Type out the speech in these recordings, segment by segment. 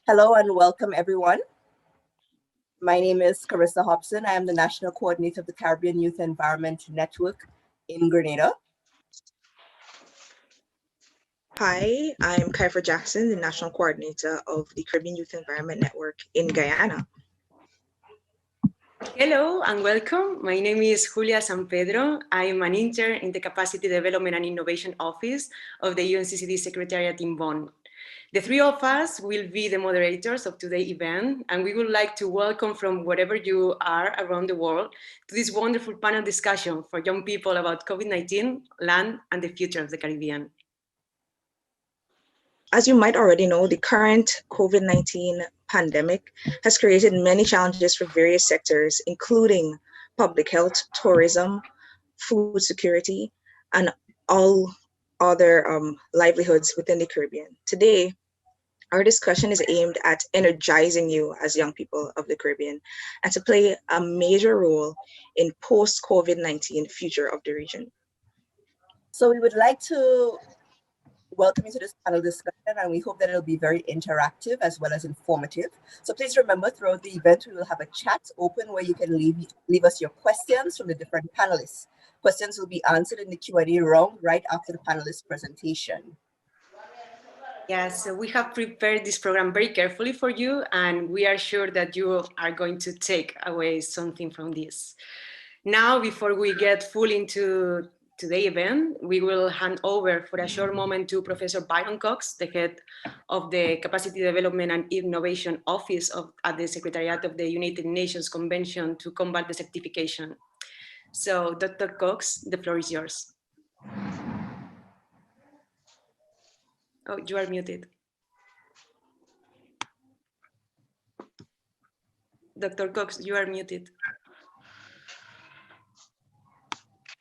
Hello and welcome everyone. My name is Carissa Hobson. I am the National Coordinator of the Caribbean Youth Environment Network in Grenada. Hi, I'm Kaifer Jackson, the National Coordinator of the Caribbean Youth Environment Network in Guyana. Hello and welcome. My name is Julia San Pedro. I am an intern in the Capacity Development and Innovation Office of the UNCCD Secretariat in Bonn. The three of us will be the moderators of today's event, and we would like to welcome from wherever you are around the world to this wonderful panel discussion for young people about COVID-19, land, and the future of the Caribbean. As you might already know, the current COVID-19 pandemic has created many challenges for various sectors, including public health, tourism, food security, and all other livelihoods within the Caribbean. Today, our discussion is aimed at energizing you as young people of the Caribbean and to play a major role in post-COVID-19 future of the region. So we would like to welcome you to this panel discussion, and we hope that it'll be very interactive as well as informative. So please remember, throughout the event, we will have a chat open where you can leave us your questions from the different panelists. Questions will be answered in the Q&A round right after the panelist presentation. Yes, so we have prepared this program very carefully for you, and we are sure that you are going to take away something from this. Now, before we get fully into today's event, we will hand over for a short moment to Professor Byron Cox, the head of the Capacity Development and Innovation Office at the Secretariat of the United Nations Convention to Combat Desertification. So, Dr. Cox, the floor is yours. Oh, you are muted. Dr. Cox, you are muted.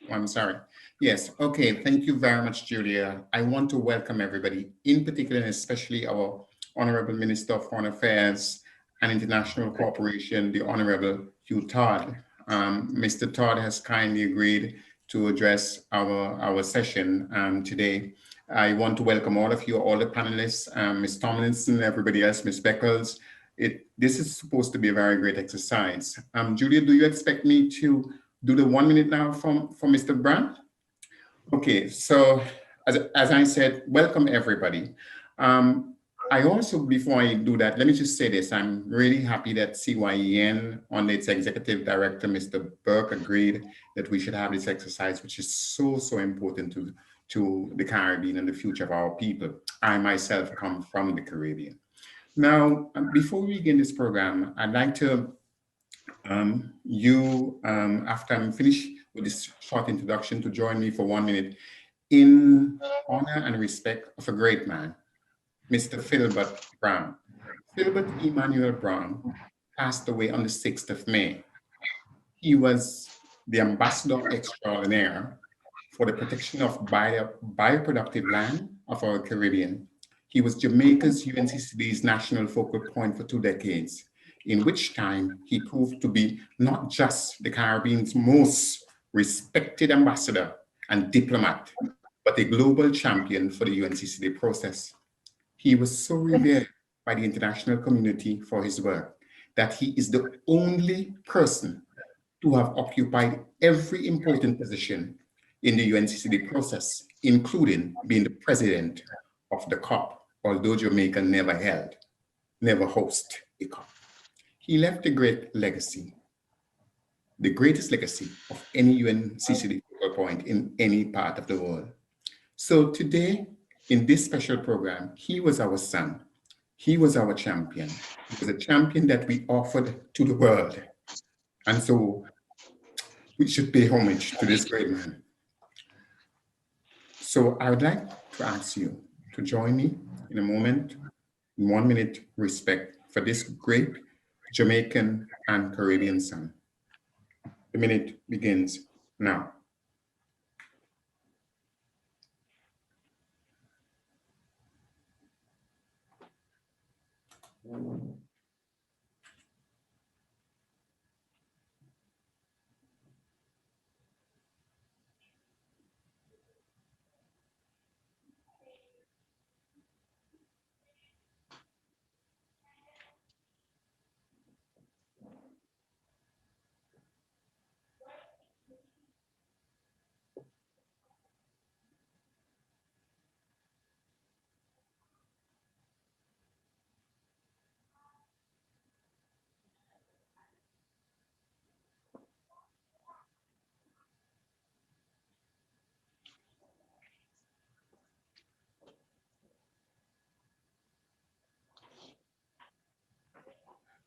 I'm sorry. Yes, okay, thank you very much, Julia. I want to welcome everybody, in particular and especially our Honorable Minister of Foreign Affairs and International Cooperation, the Honorable Hugh Todd. Mr. Todd has kindly agreed to address our session today. I want to welcome all of you, all the panelists, Ms. Tomlinson, everybody else, Ms. Beckles. This is supposed to be a very great exercise. Julia, do you expect me to do the 1 minute now from Mr. Brandt? Okay, so as I said, welcome everybody. I also, before I do that, let me just say this. I'm really happy that CYEN, under its executive director, Mr. Burke, agreed that we should have this exercise, which is so important to the Caribbean and the future of our people. I myself come from the Caribbean. Now, before we begin this program, I'd like to, after I'm finished with this short introduction, to join me for 1 minute in honor and respect of a great man, Mr. Philbert Brown. Philbert Emmanuel Brown passed away on the 6th of May. He was the ambassador extraordinaire for the protection of bioproductive land of our Caribbean. He was Jamaica's UNCCD's national focal point for 2 decades, in which time he proved to be not just the Caribbean's most respected ambassador and diplomat, but a global champion for the UNCCD process. He was so revered by the international community for his work that he is the only person to have occupied every important position in the UNCCD process, including being the president of the COP, although Jamaica never hosted a COP. He left a great legacy, the greatest legacy of any UNCCD focal point in any part of the world. So today, in this special program, he was our son. He was our champion. He was a champion that we offered to the world. And so we should pay homage to this great man. So I would like to ask you to join me in a moment, in 1 minute, respect for this great Jamaican and Caribbean son. The minute begins now.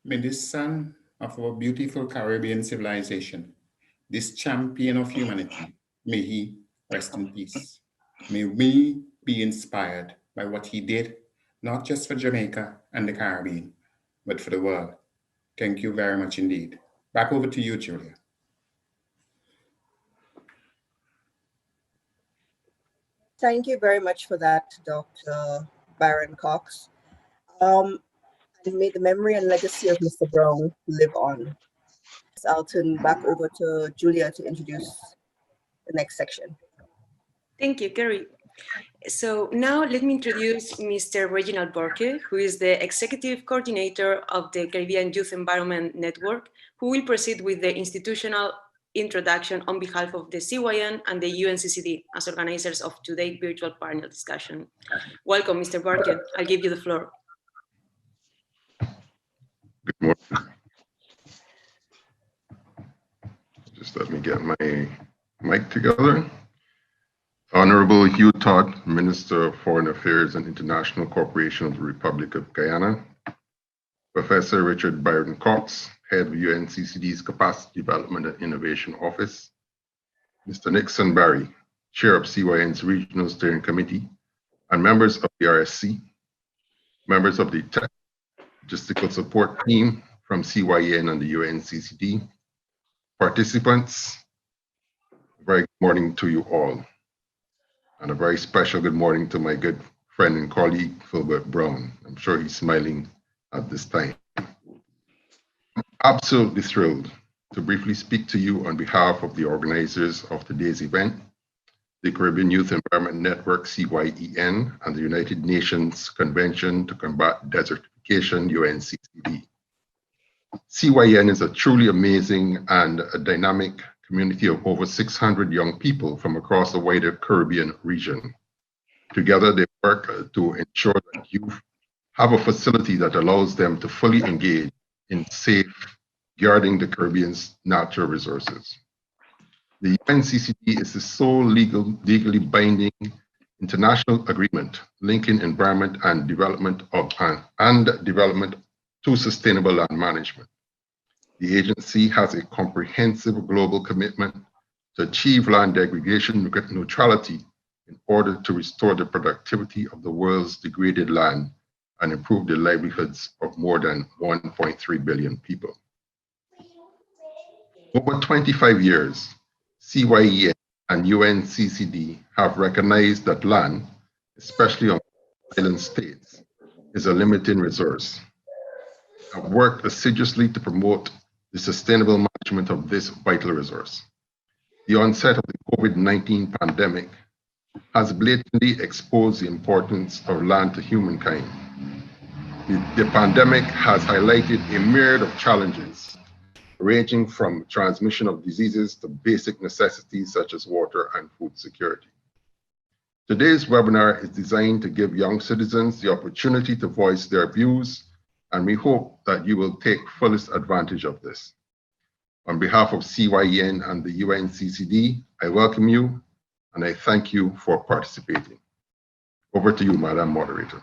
May this son of our beautiful Caribbean civilization, this champion of humanity, may he rest in peace. May we be inspired by what he did, not just for Jamaica and the Caribbean, but for the world. Thank you very much indeed. Back over to you, Julia. Thank you very much for that, Dr. Byron Cox. And may the memory and legacy of Mr. Brown live on. I'll turn back over to Julia to introduce the next section. Thank you, Kerry. So now let me introduce Mr. Reginald Burke, who is the Executive Coordinator of the Caribbean Youth Environment Network, who will proceed with the institutional introduction on behalf of the CYEN and the UNCCD as organizers of today's virtual panel discussion. Welcome, Mr. Burke. I'll give you the floor. Good morning. Just let me get my mic together. Honorable Hugh Todd, Minister of Foreign Affairs and International Cooperation of the Republic of Guyana. Professor Richard Byron Cox, Head of UNCCD's Capacity Development and Innovation Office. Mr. Nixon Barry, Chair of CYN's Regional Steering Committee, and members of the RSC, members of the Logistical Support Team from CYEN and the UNCCD, participants, a very good morning to you all. And a very special good morning to my good friend and colleague, Philbert Brown. I'm sure he's smiling at this time. I'm absolutely thrilled to briefly speak to you on behalf of the organizers of today's event, the Caribbean Youth Environment Network, CYEN, and the United Nations Convention to Combat Desertification, UNCCD. CYEN is a truly amazing and a dynamic community of over 600 young people from across the wider Caribbean region. Together, they work to ensure that youth have a facility that allows them to fully engage in safeguarding the Caribbean's natural resources. The UNCCD is the sole legally binding international agreement linking environment and development to sustainable land management. The agency has a comprehensive global commitment to achieve land degradation neutrality in order to restore the productivity of the world's degraded land and improve the livelihoods of more than 1.3 billion people. Over 25 years, CYEN and UNCCD have recognized that land, especially on island states, is a limiting resource. Have worked assiduously to promote the sustainable management of this vital resource. The onset of the COVID-19 pandemic has blatantly exposed the importance of land to humankind. The pandemic has highlighted a myriad of challenges, ranging from transmission of diseases to basic necessities such as water and food security. Today's webinar is designed to give young citizens the opportunity to voice their views, and we hope that you will take fullest advantage of this. On behalf of CYEN and the UNCCD, I welcome you and I thank you for participating. Over to you, Madam Moderator.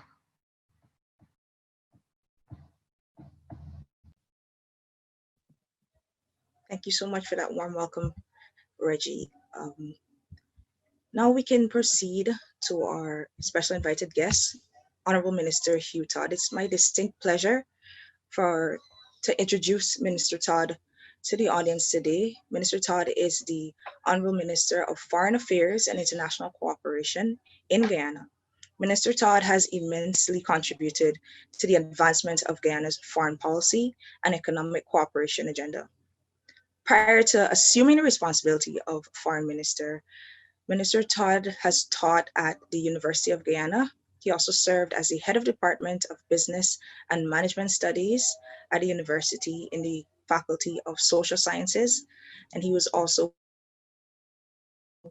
Thank you so much for that warm welcome, Reggie. Now we can proceed to our special invited guest, Honorable Minister Hugh Todd. It's my distinct pleasure to introduce Minister Todd to the audience today. Minister Todd is the Honorable Minister of Foreign Affairs and International Cooperation in Guyana. Minister Todd has immensely contributed to the advancement of Guyana's foreign policy and economic cooperation agenda. Prior to assuming the responsibility of Foreign Minister, Minister Todd has taught at the University of Guyana. He also served as the head of Department of Business and Management Studies at the university in the Faculty of Social Sciences, and he was also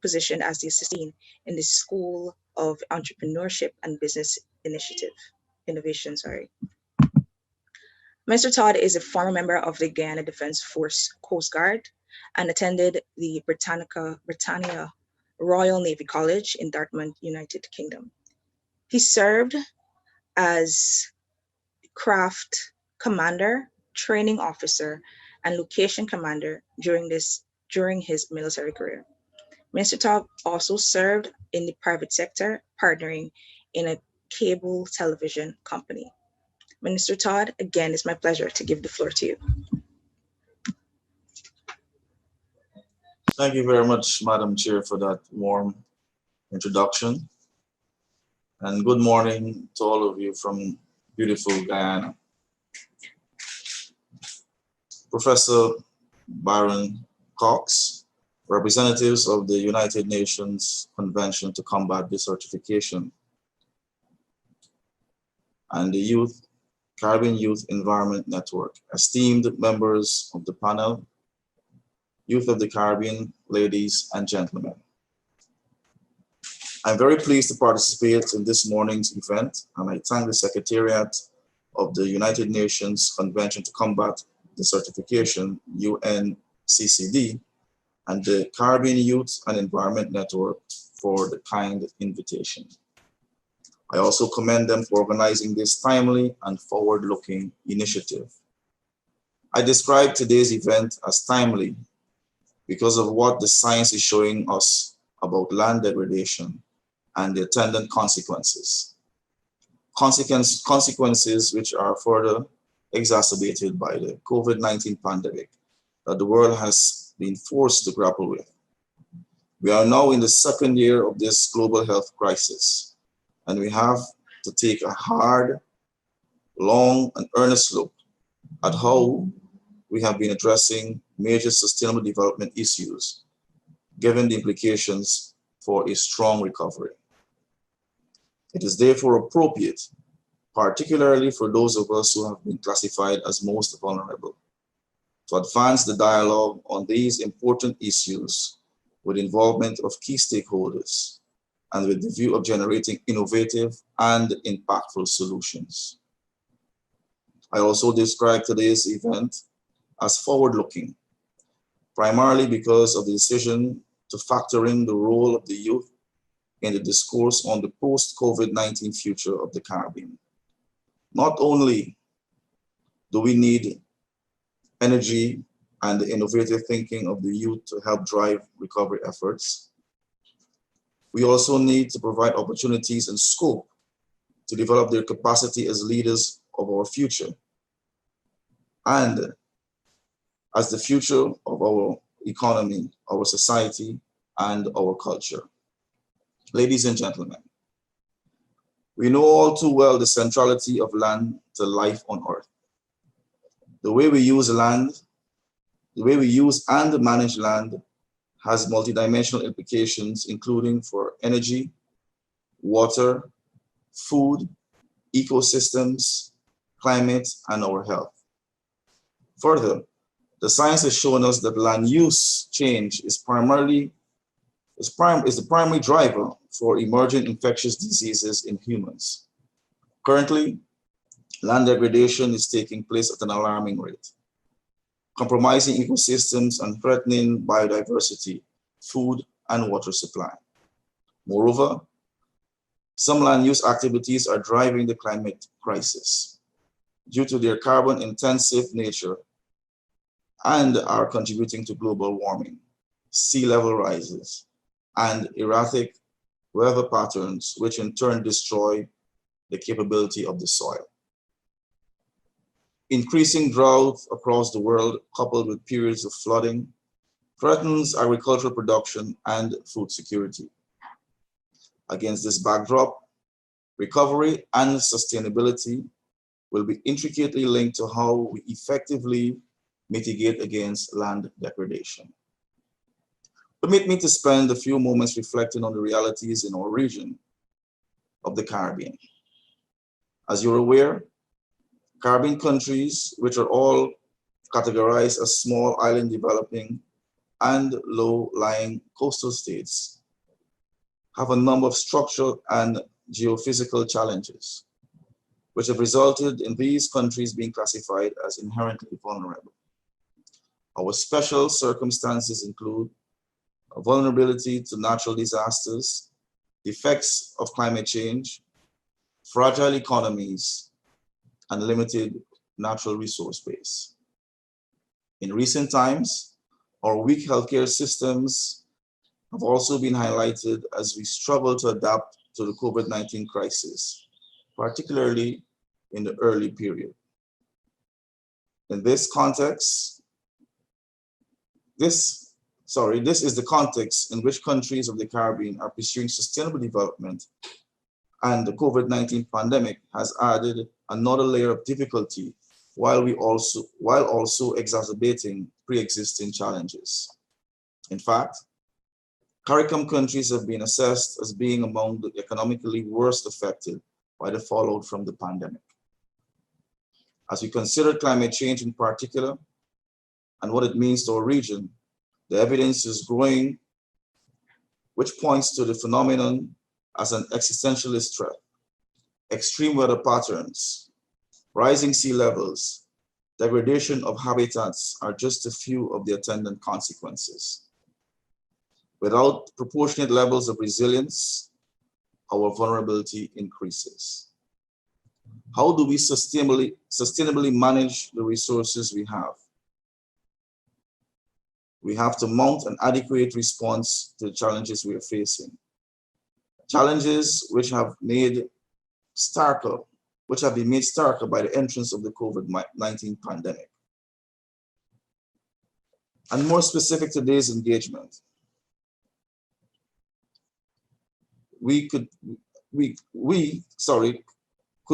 positioned as the assistant in the School of Entrepreneurship and Business Innovation. Mr. Todd is a former member of the Guyana Defense Force Coast Guard and attended the Britannia Royal Navy College in Dartmouth, United Kingdom. He served as craft commander training officer, and location commander during his military career. Minister Todd also served in the private sector, partnering in a cable television company. Minister Todd, again, it's my pleasure to give the floor to you. Thank you very much, Madam Chair, for that warm introduction. And good morning to all of you from beautiful Guyana. Professor Byron Cox, representatives of the United Nations Convention to Combat Desertification, and the Caribbean Youth Environment Network, esteemed members of the panel, Youth of the Caribbean, ladies and gentlemen. I'm very pleased to participate in this morning's event, and I thank the Secretariat of the United Nations Convention to Combat Desertification, UNCCD, and the Caribbean Youth and Environment Network for the kind invitation. I also commend them for organizing this timely and forward-looking initiative. I describe today's event as timely because of what the science is showing us about land degradation and the attendant consequences. Consequences which are further exacerbated by the COVID-19 pandemic that the world has been forced to grapple with. We are now in the second year of this global health crisis, and we have to take a hard, long, and earnest look at how we have been addressing major sustainable development issues, given the implications for a strong recovery. It is therefore appropriate, particularly for those of us who have been classified as most vulnerable, to advance the dialogue on these important issues with involvement of key stakeholders and with the view of generating innovative and impactful solutions. I also describe today's event as forward-looking, primarily because of the decision to factor in the role of the youth in the discourse on the post-COVID-19 future of the Caribbean. Not only do we need energy and the innovative thinking of the youth to help drive recovery efforts, we also need to provide opportunities and scope to develop their capacity as leaders of our future and as the future of our economy, our society, and our culture. Ladies and gentlemen, we know all too well the centrality of land to life on Earth. The way we use land, the way we use and manage land has multidimensional implications, including for energy, water, food, ecosystems, climate, and our health. Further, the science has shown us that land use change is the primary driver for emerging infectious diseases in humans. Currently, land degradation is taking place at an alarming rate, compromising ecosystems and threatening biodiversity, food, and water supply. Moreover, some land use activities are driving the climate crisis due to their carbon-intensive nature and are contributing to global warming, sea level rises, and erratic weather patterns, which in turn destroy the capability of the soil. Increasing drought across the world, coupled with periods of flooding, threatens agricultural production and food security. Against this backdrop, recovery and sustainability will be intricately linked to how we effectively mitigate against land degradation. Permit me to spend a few moments reflecting on the realities in our region of the Caribbean. As you're aware, Caribbean countries, which are all categorized as small island developing and low-lying coastal states, have a number of structural and geophysical challenges, which have resulted in these countries being classified as inherently vulnerable. Our special circumstances include a vulnerability to natural disasters, the effects of climate change, fragile economies, and limited natural resource base. In recent times, our weak healthcare systems have also been highlighted as we struggle to adapt to the COVID-19 crisis, particularly in the early period. In this context, this is the context in which countries of the Caribbean are pursuing sustainable development, and the COVID-19 pandemic has added another layer of difficulty while also exacerbating pre-existing challenges. In fact, CARICOM countries have been assessed as being among the economically worst affected by the fallout from the pandemic. As we consider climate change in particular and what it means to our region, the evidence is growing, which points to the phenomenon as an existentialist threat. Extreme weather patterns, rising sea levels, degradation of habitats are just a few of the attendant consequences. Without proportionate levels of resilience, our vulnerability increases. How do we sustainably manage the resources we have? We have to mount an adequate response to the challenges we are facing. Challenges which have been made starker by the entrance of the COVID-19 pandemic. And more specific to today's engagement, could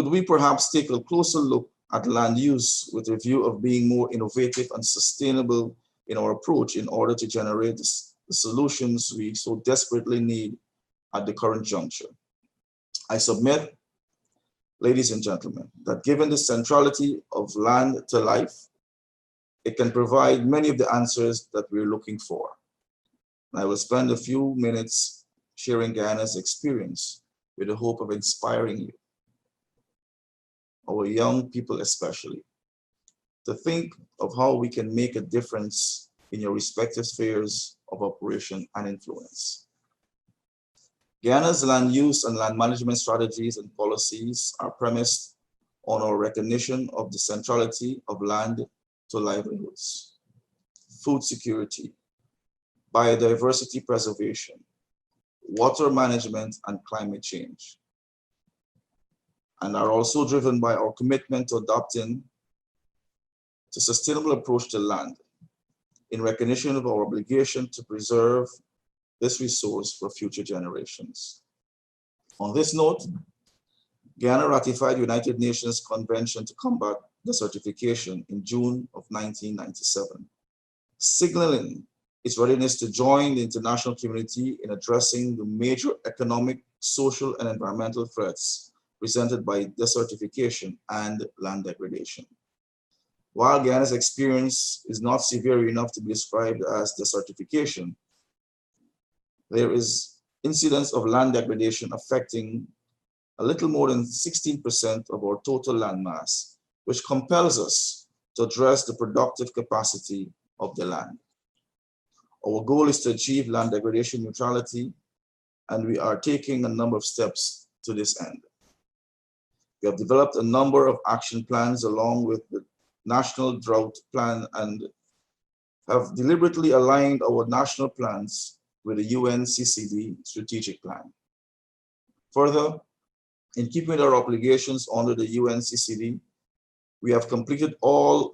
we perhaps take a closer look at land use with a view of being more innovative and sustainable in our approach in order to generate the solutions we so desperately need at the current juncture? I submit, ladies and gentlemen, that given the centrality of land to life, it can provide many of the answers that we're looking for. And I will spend a few minutes sharing Guyana's experience with the hope of inspiring you, our young people especially, to think of how we can make a difference in your respective spheres of operation and influence. Guyana's land use and land management strategies and policies are premised on our recognition of the centrality of land to livelihoods, food security, biodiversity preservation, water management, and climate change, and are also driven by our commitment to adopting a sustainable approach to land in recognition of our obligation to preserve this resource for future generations. On this note, Guyana ratified the United Nations Convention to Combat Desertification in June of 1997, signaling its readiness to join the international community in addressing the major economic, social, and environmental threats presented by desertification and land degradation. While Guyana's experience is not severe enough to be described as desertification, there is incidence of land degradation affecting a little more than 16% of our total land mass, which compels us to address the productive capacity of the land. Our goal is to achieve land degradation neutrality, and we are taking a number of steps to this end. We have developed a number of action plans along with the National Drought Plan and have deliberately aligned our national plans with the UNCCD strategic plan. Further, in keeping with our obligations under the UNCCD, we have completed all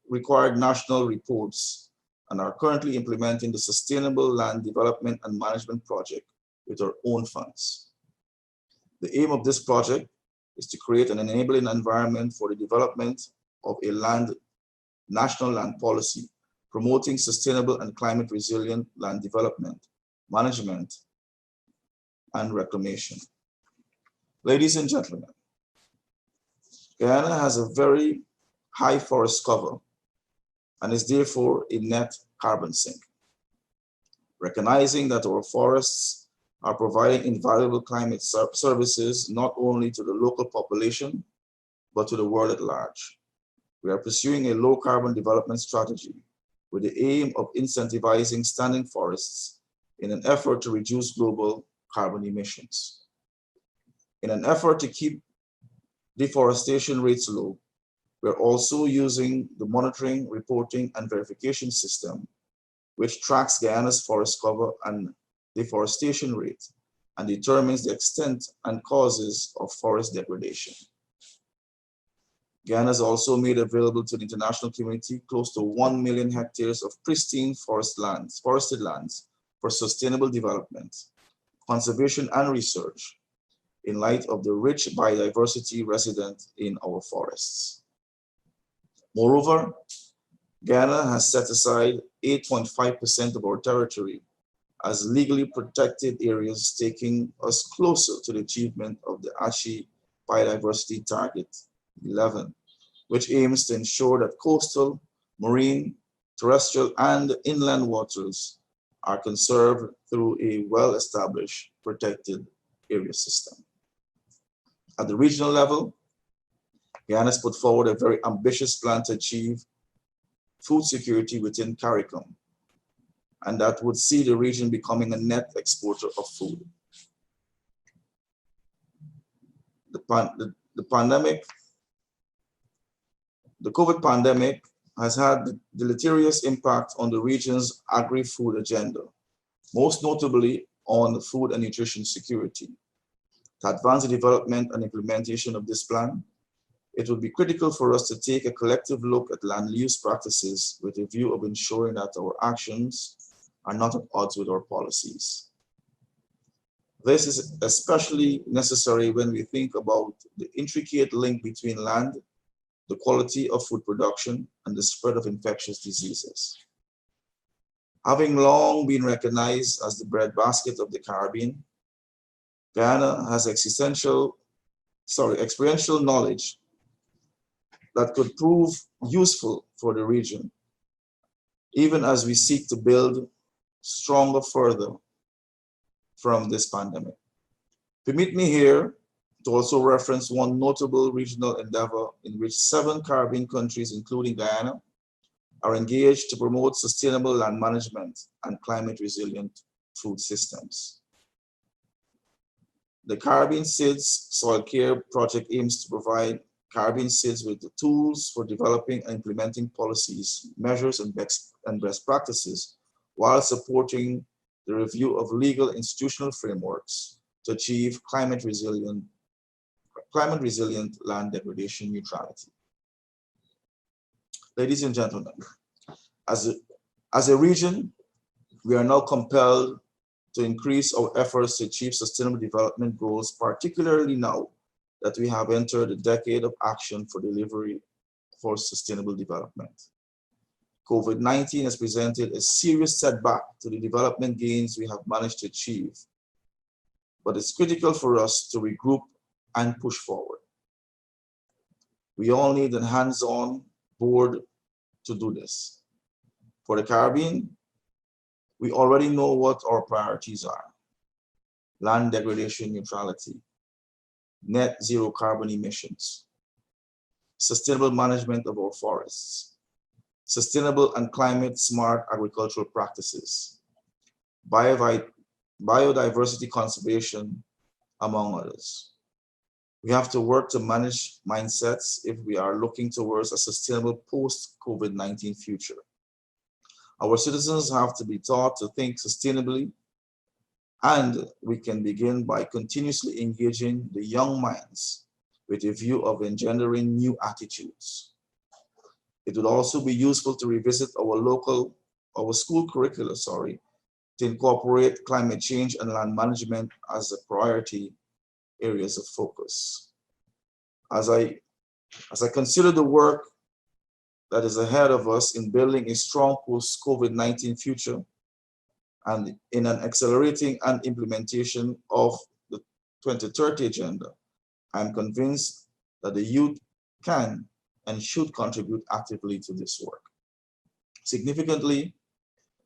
required national reports and are currently implementing the Sustainable Land Development and Management Project with our own funds. The aim of this project is to create an enabling environment for the development of a national land policy, promoting sustainable and climate resilient land development, management, and reclamation. Ladies and gentlemen, Guyana has a very high forest cover and is therefore a net carbon sink. Recognizing that our forests are providing invaluable climate services not only to the local population, but to the world at large, we are pursuing a low carbon development strategy with the aim of incentivizing standing forests in an effort to reduce global carbon emissions. In an effort to keep deforestation rates low, We're also using the monitoring, reporting, and verification system, which tracks Guyana's forest cover and deforestation rate and determines the extent and causes of forest degradation. Guyana has also made available to the international community close to 1 million hectares of pristine forested lands for sustainable development, conservation, and research in light of the rich biodiversity resident in our forests. Moreover, Guyana has set aside 8.5% of our territory as legally protected areas, taking us closer to the achievement of the ASHI Biodiversity Target 11, which aims to ensure that coastal, marine, terrestrial, and inland waters are conserved through a well-established protected area system. At the regional level, Guyana has put forward a very ambitious plan to achieve food security within CARICOM, and that would see the region becoming a net exporter of food. The COVID pandemic has had deleterious impact on the region's agri-food agenda, most notably on food and nutrition security. To advance the development and implementation of this plan, it would be critical for us to take a collective look at land use practices with a view of ensuring that our actions are not at odds with our policies. This is especially necessary when we think about the intricate link between land, the quality of food production, and the spread of infectious diseases. Having long been recognized as the breadbasket of the Caribbean, Guyana has experiential knowledge that could prove useful for the region, even as we seek to build stronger further from this pandemic. Permit me here to also reference one notable regional endeavor in which 7 Caribbean countries, including Guyana, are engaged to promote sustainable land management and climate resilient food systems. The Caribbean SIDS Soil Care Project aims to provide Caribbean SIDS with the tools for developing and implementing policies, measures, and best practices, while supporting the review of legal institutional frameworks to achieve climate resilient land degradation neutrality. Ladies and gentlemen, as a region, we are now compelled to increase our efforts to achieve sustainable development goals, particularly now that we have entered a decade of action for delivery for sustainable development. COVID-19 has presented a serious setback to the development gains we have managed to achieve, but it's critical for us to regroup and push forward. We all need a hands-on board to do this. For the Caribbean, we already know what our priorities are: land degradation neutrality, net zero carbon emissions, sustainable management of our forests, sustainable and climate smart agricultural practices, biodiversity conservation, among others. We have to work to manage mindsets if we are looking towards a sustainable post-COVID-19 future. Our citizens have to be taught to think sustainably, and we can begin by continuously engaging the young minds with a view of engendering new attitudes. It would also be useful to revisit our school curricula, to incorporate climate change and land management as a priority areas of focus. As I consider the work that is ahead of us in building a strong post-COVID-19 future and in an accelerating and implementation of the 2030 agenda, I'm convinced that the youth can and should contribute actively to this work. Significantly,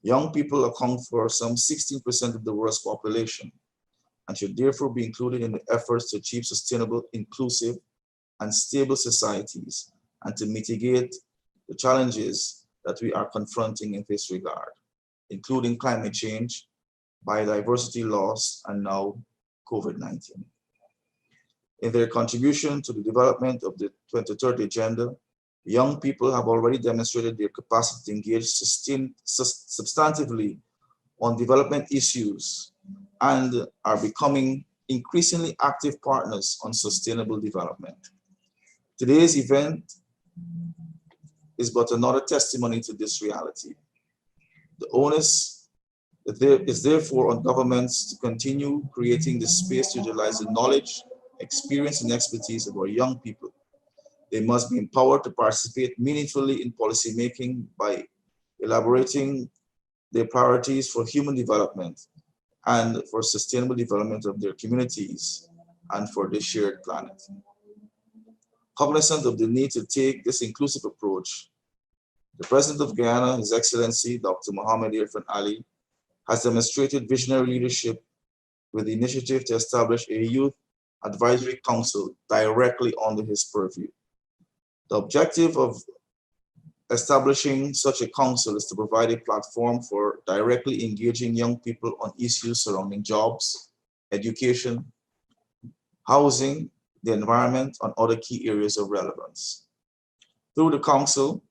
young people account for some 16% of the world's population and should therefore be included in the efforts to achieve sustainable, inclusive, and stable societies and to mitigate the challenges that we are confronting in this regard, including climate change, biodiversity loss, and now COVID-19. In their contribution to the development of the 2030 agenda, Young people have already demonstrated their capacity to engage substantively on development issues and are becoming increasingly active partners on sustainable development. Today's event is but another testimony to this reality. The onus is therefore on governments to continue creating the space to utilize the knowledge, experience, and expertise of our young people. They must be empowered to participate meaningfully in policymaking by elaborating their priorities for human development and for sustainable development of their communities and for the shared planet. Cognizant of the need to take this inclusive approach, the President of Guyana, His Excellency Dr. Mohamed Irfan Ali, has demonstrated visionary leadership with the initiative to establish a youth advisory council directly under his purview. The objective of establishing such a council is to provide a platform for directly engaging young people on issues surrounding jobs, education, housing, the environment, and other key areas of relevance. Through the council,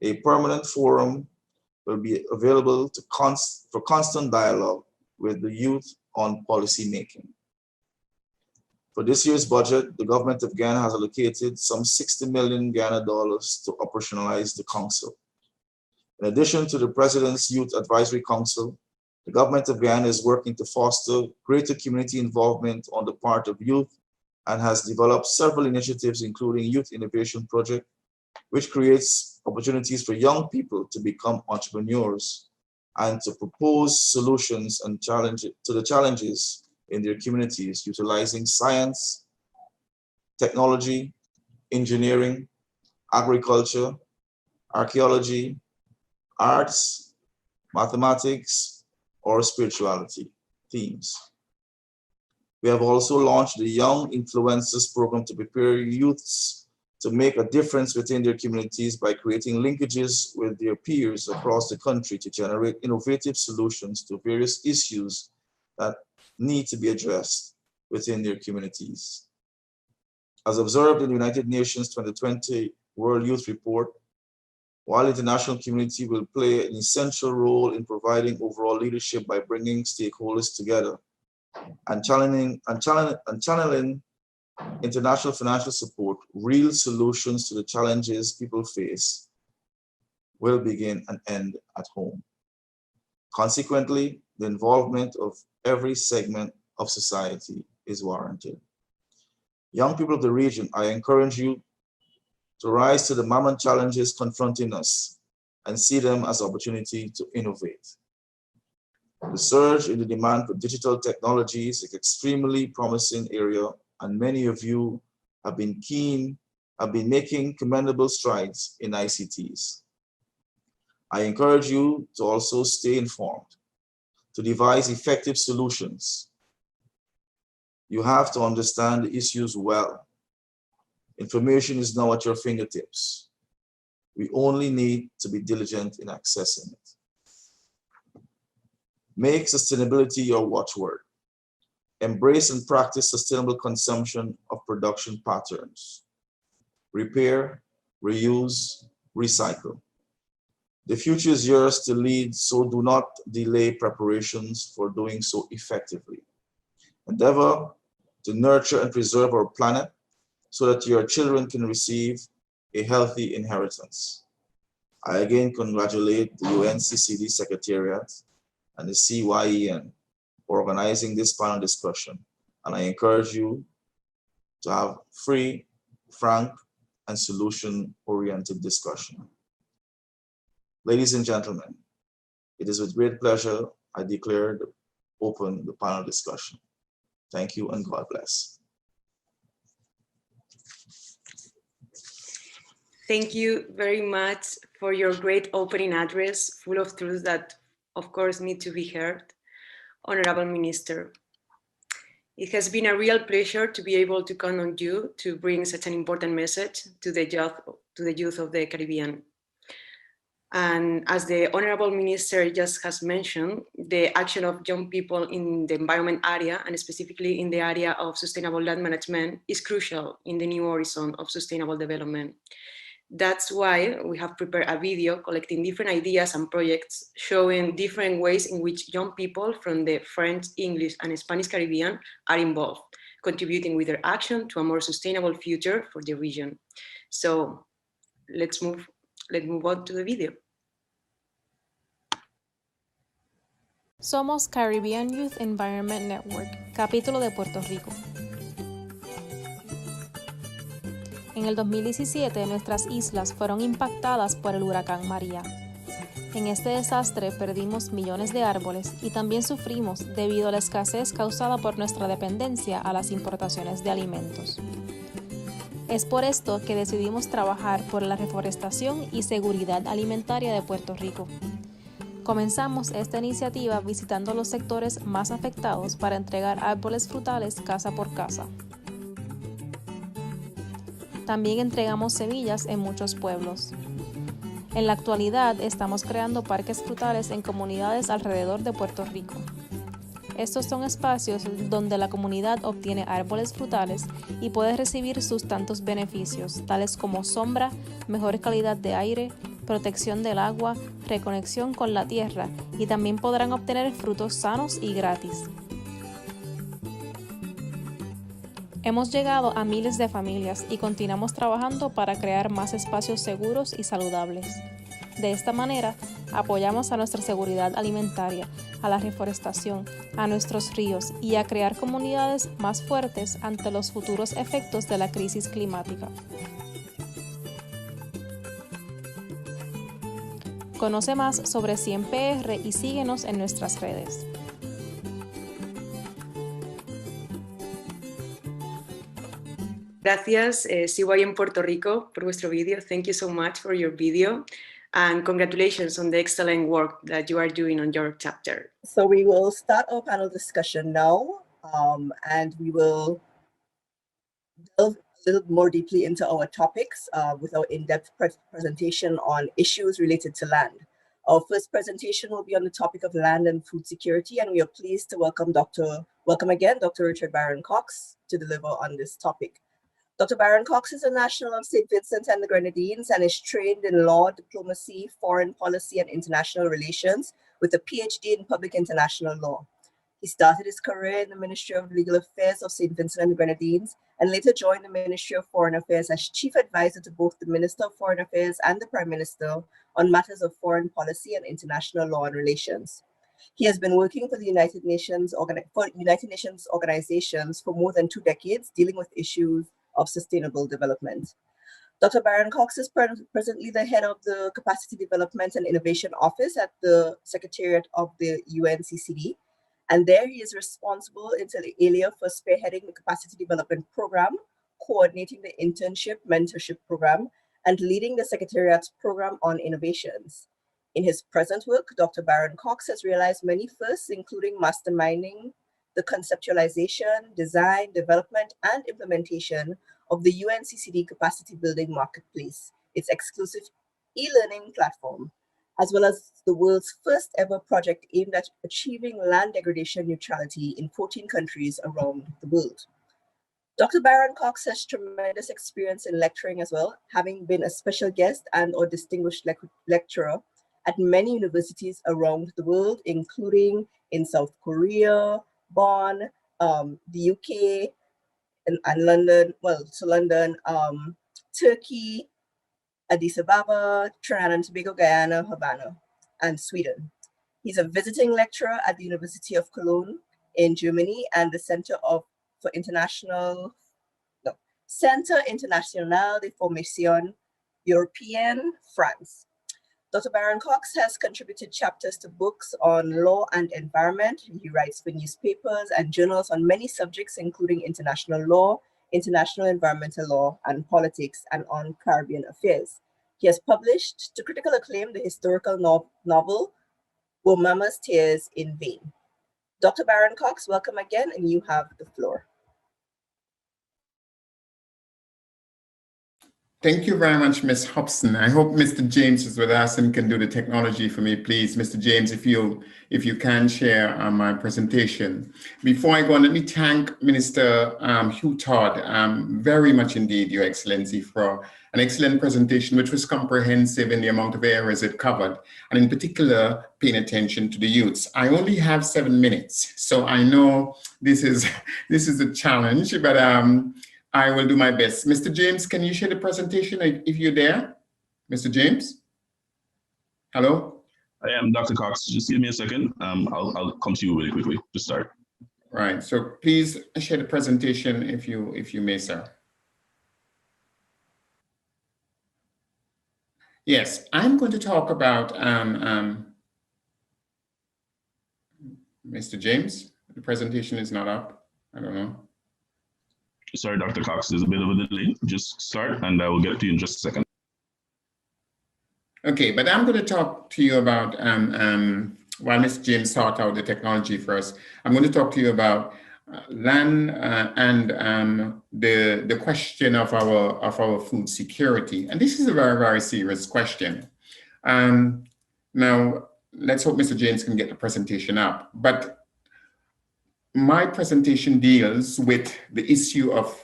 a permanent forum will be available for constant dialogue with the youth on policy making. For this year's budget, the government of Guyana has allocated some 60 million Ghana dollars to operationalize the council. In addition to the President's Youth Advisory Council, the government of Guyana is working to foster greater community involvement on the part of youth and has developed several initiatives, including Youth Innovation Project, which creates opportunities for young people to become entrepreneurs and to propose solutions and challenges to the challenges in their communities, utilizing science, technology, engineering, agriculture, archaeology, arts, mathematics, or spirituality themes. We have also launched the Young Influencers program to prepare youths to make a difference within their communities by creating linkages with their peers across the country to generate innovative solutions to various issues that need to be addressed within their communities. As observed in the United Nations 2020 World Youth Report, while the international community will play an essential role in providing overall leadership by bringing stakeholders together and channeling international financial support, real solutions to the challenges people face will begin and end at home. Consequently, the involvement of every segment of society is warranted. Young people of the region, I encourage you to rise to the mammoth challenges confronting us and see them as opportunity to innovate. The surge in the demand for digital technologies is an extremely promising area, and many of you have been making commendable strides in ICTs. I encourage you to also stay informed, to devise effective solutions. You have to understand the issues well. Information is now at your fingertips. We only need to be diligent in accessing it. Make sustainability your watchword. Embrace and practice sustainable consumption of production patterns. Repair, reuse, recycle. The future is yours to lead, so do not delay preparations for doing so effectively. Endeavor to nurture and preserve our planet so that your children can receive a healthy inheritance. I again congratulate the UNCCD Secretariat and the CYEN for organizing this panel discussion, and I encourage you to have free, frank, and solution-oriented discussion. Ladies and gentlemen, it is with great pleasure I declare open the panel discussion. Thank you and God bless. Thank you very much for your great opening address, full of truths that, of course, need to be heard. Honorable Minister, it has been a real pleasure to be able to count on you to bring such an important message to the youth of the Caribbean. And as the Honorable Minister just has mentioned, the action of young people in the environment area, and specifically in the area of sustainable land management, is crucial in the new horizon of sustainable development. That's why we have prepared a video collecting different ideas and projects showing different ways in which young people from the French, English, and Spanish Caribbean are involved, contributing with their action to a more sustainable future for the region. So let's move on to the video. Somos Caribbean Youth Environment Network, capítulo de Puerto Rico. En el 2017, nuestras islas fueron impactadas por el huracán María. En este desastre perdimos millones de árboles y también sufrimos debido a la escasez causada por nuestra dependencia a las importaciones de alimentos. Es por esto que decidimos trabajar por la reforestación y seguridad alimentaria de Puerto Rico. Comenzamos esta iniciativa visitando los sectores más afectados para entregar árboles frutales casa por casa. También entregamos semillas en muchos pueblos. En la actualidad estamos creando parques frutales en comunidades alrededor de Puerto Rico. Estos son espacios donde la comunidad obtiene árboles frutales y puede recibir sus tantos beneficios, tales como sombra, mejor calidad de aire, protección del agua, reconexión con la tierra y también podrán obtener frutos sanos y gratis. Hemos llegado a miles de familias y continuamos trabajando para crear más espacios seguros y saludables. De esta manera, apoyamos a nuestra seguridad alimentaria, a la reforestación, a nuestros ríos y a crear comunidades más fuertes ante los futuros efectos de la crisis climática. Conoce más sobre CYEN-PR y síguenos en nuestras redes. Gracias, CYEN Puerto Rico, por vuestro video. Thank you so much for your video. And congratulations on the excellent work that you are doing on your chapter. So we will start our panel discussion now, and we will delve a little more deeply into our topics with our in-depth presentation on issues related to land. Our first presentation will be on the topic of land and food security, and we are pleased to welcome again, Dr. Richard Byron Cox to deliver on this topic. Dr. Byron Cox is a national of St. Vincent and the Grenadines and is trained in law, diplomacy, foreign policy, and international relations with a PhD in public international law. He started his career in the Ministry of Legal Affairs of St. Vincent and the Grenadines and later joined the Ministry of Foreign Affairs as chief advisor to both the Minister of Foreign Affairs and the Prime Minister on matters of foreign policy and international law and relations. He has been working for the United Nations organizations for more than 2 decades, dealing with issues of sustainable development. Dr. Byron Cox is presently the head of the Capacity Development and Innovation Office at the Secretariat of the UNCCD, and there he is responsible inter alia for spearheading the Capacity Development Program, coordinating the Internship Mentorship Program, and leading the Secretariat's Program on Innovations. In his present work, Dr. Byron Cox has realized many firsts, including masterminding the conceptualization, design, development, and implementation of the UNCCD Capacity Building Marketplace, its exclusive e-learning platform, as well as the world's first ever project aimed at achieving land degradation neutrality in 14 countries around the world. Dr. Byron Cox has tremendous experience in lecturing as well, having been a special guest and/or distinguished lecturer at many universities around the world, including in South Korea, Bonn, the UK, and London, London, Turkey, Addis Ababa, Trinidad and Tobago, Guyana, Havana, and Sweden. He's a visiting lecturer at the University of Cologne in Germany and the Centre International de Formation European, France. Dr. Byron Cox has contributed chapters to books on law and environment. He writes for newspapers and journals on many subjects, including international law, international environmental law, and politics, and on Caribbean affairs. He has published, to critical acclaim, the historical novel, Were Mama's Tears in Vain? Dr. Byron Cox, welcome again, and you have the floor. Thank you very much, Ms. Hobson. I hope Mr. James is with us and can do the technology for me, please. Mr. James, if you can share my presentation. Before I go on, let me thank Minister Hugh Todd very much indeed, Your Excellency, for an excellent presentation, which was comprehensive in the amount of areas it covered, and in particular, paying attention to the youths. I only have 7 minutes, so I know this is a challenge, but I will do my best. Mr. James, can you share the presentation if you're there? Mr. James? Hello? I am Dr. Cox. Just give me a second. I'll come to you really quickly to start. Right. So please share the presentation if you may, sir. Yes, I'm going to talk about Mr. James. The presentation is not up. I don't know. Sorry, Dr. Cox, there's a bit of a delay. Just start and I will get to you in just a second. Okay, but I'm going to talk to you about, while Mr. James sought out the technology for us, I'm going to talk to you about land and the question of our food security. And this is a very, very serious question. Now, let's hope Mr. James can get the presentation up. But my presentation deals with the issue of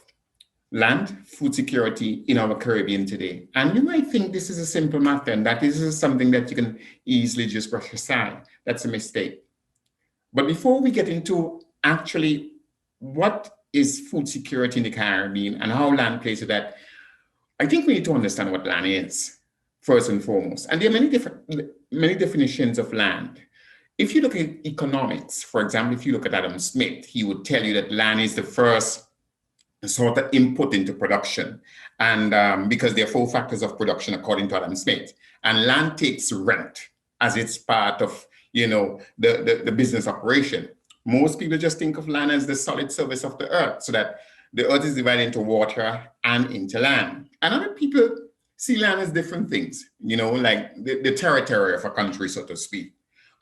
land, food security in our Caribbean today. And you might think this is a simple matter and that this is something that you can easily just brush aside. That's a mistake. But before we get into actually what is food security in the Caribbean and how land plays with that, I think we need to understand what land is, first and foremost. And there are many definitions of land. If you look at economics, for example, if you look at Adam Smith, he would tell you that land is the first sort of input into production. And because there are 4 factors of production according to Adam Smith, and land takes rent as it's part of, the business operation. Most people just think of land as the solid surface of the earth, so that the earth is divided into water and into land. And other people see land as different things, like the territory of a country, so to speak.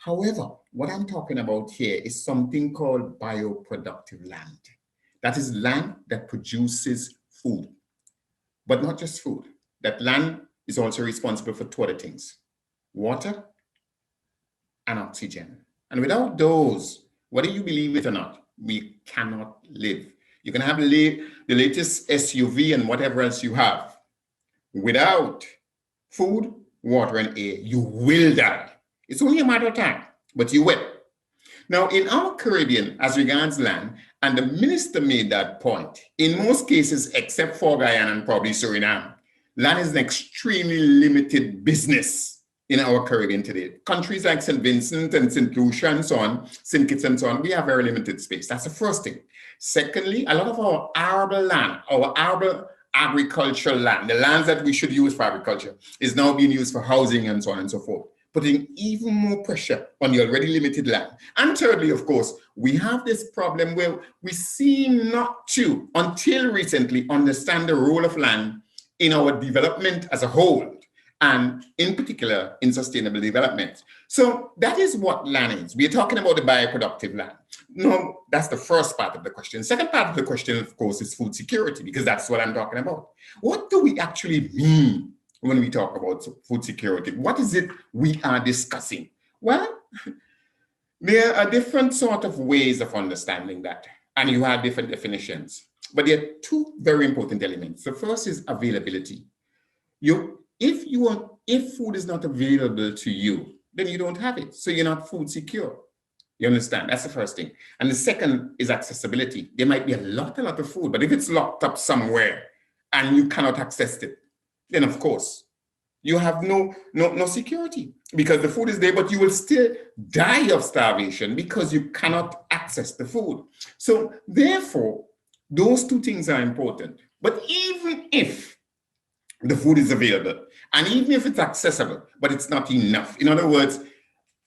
However, what I'm talking about here is something called bioproductive land. That is land that produces food, but not just food. That land is also responsible for 2 other things: water and oxygen. And without those, whether you believe it or not, we cannot live. You can have the latest SUV and whatever else you have. Without food, water, and air, you will die. It's only a matter of time, but you will. Now, in our Caribbean, as regards land, and the minister made that point, in most cases, except for Guyana and probably Suriname, land is an extremely limited business in our Caribbean today. Countries like St. Vincent and St. Lucia and so on, St. Kitts and so on, we have very limited space. That's the first thing. Secondly, a lot of our arable land, our arable agricultural land, the lands that we should use for agriculture, is now being used for housing and so on and so forth, putting even more pressure on the already limited land. And thirdly, of course, we have this problem where we seem not to, until recently, understand the role of land in our development as a whole, and in particular, in sustainable development. So that is what land is. We are talking about the bioproductive land. No, that's the first part of the question. Second part of the question, of course, is food security, because that's what I'm talking about. What do we actually mean when we talk about food security? What is it we are discussing? Well, there are different sort of ways of understanding that, and you have different definitions. But there are 2 very important elements. The first is availability. If food is not available to you, then you don't have it. So you're not food secure. You understand? That's the first thing. And the second is accessibility. There might be a lot of food, but if it's locked up somewhere and you cannot access it, then of course, you have no security, because the food is there, but you will still die of starvation because you cannot access the food. So therefore, those 2 things are important. But even if the food is available, and even if it's accessible, but it's not enough. In other words,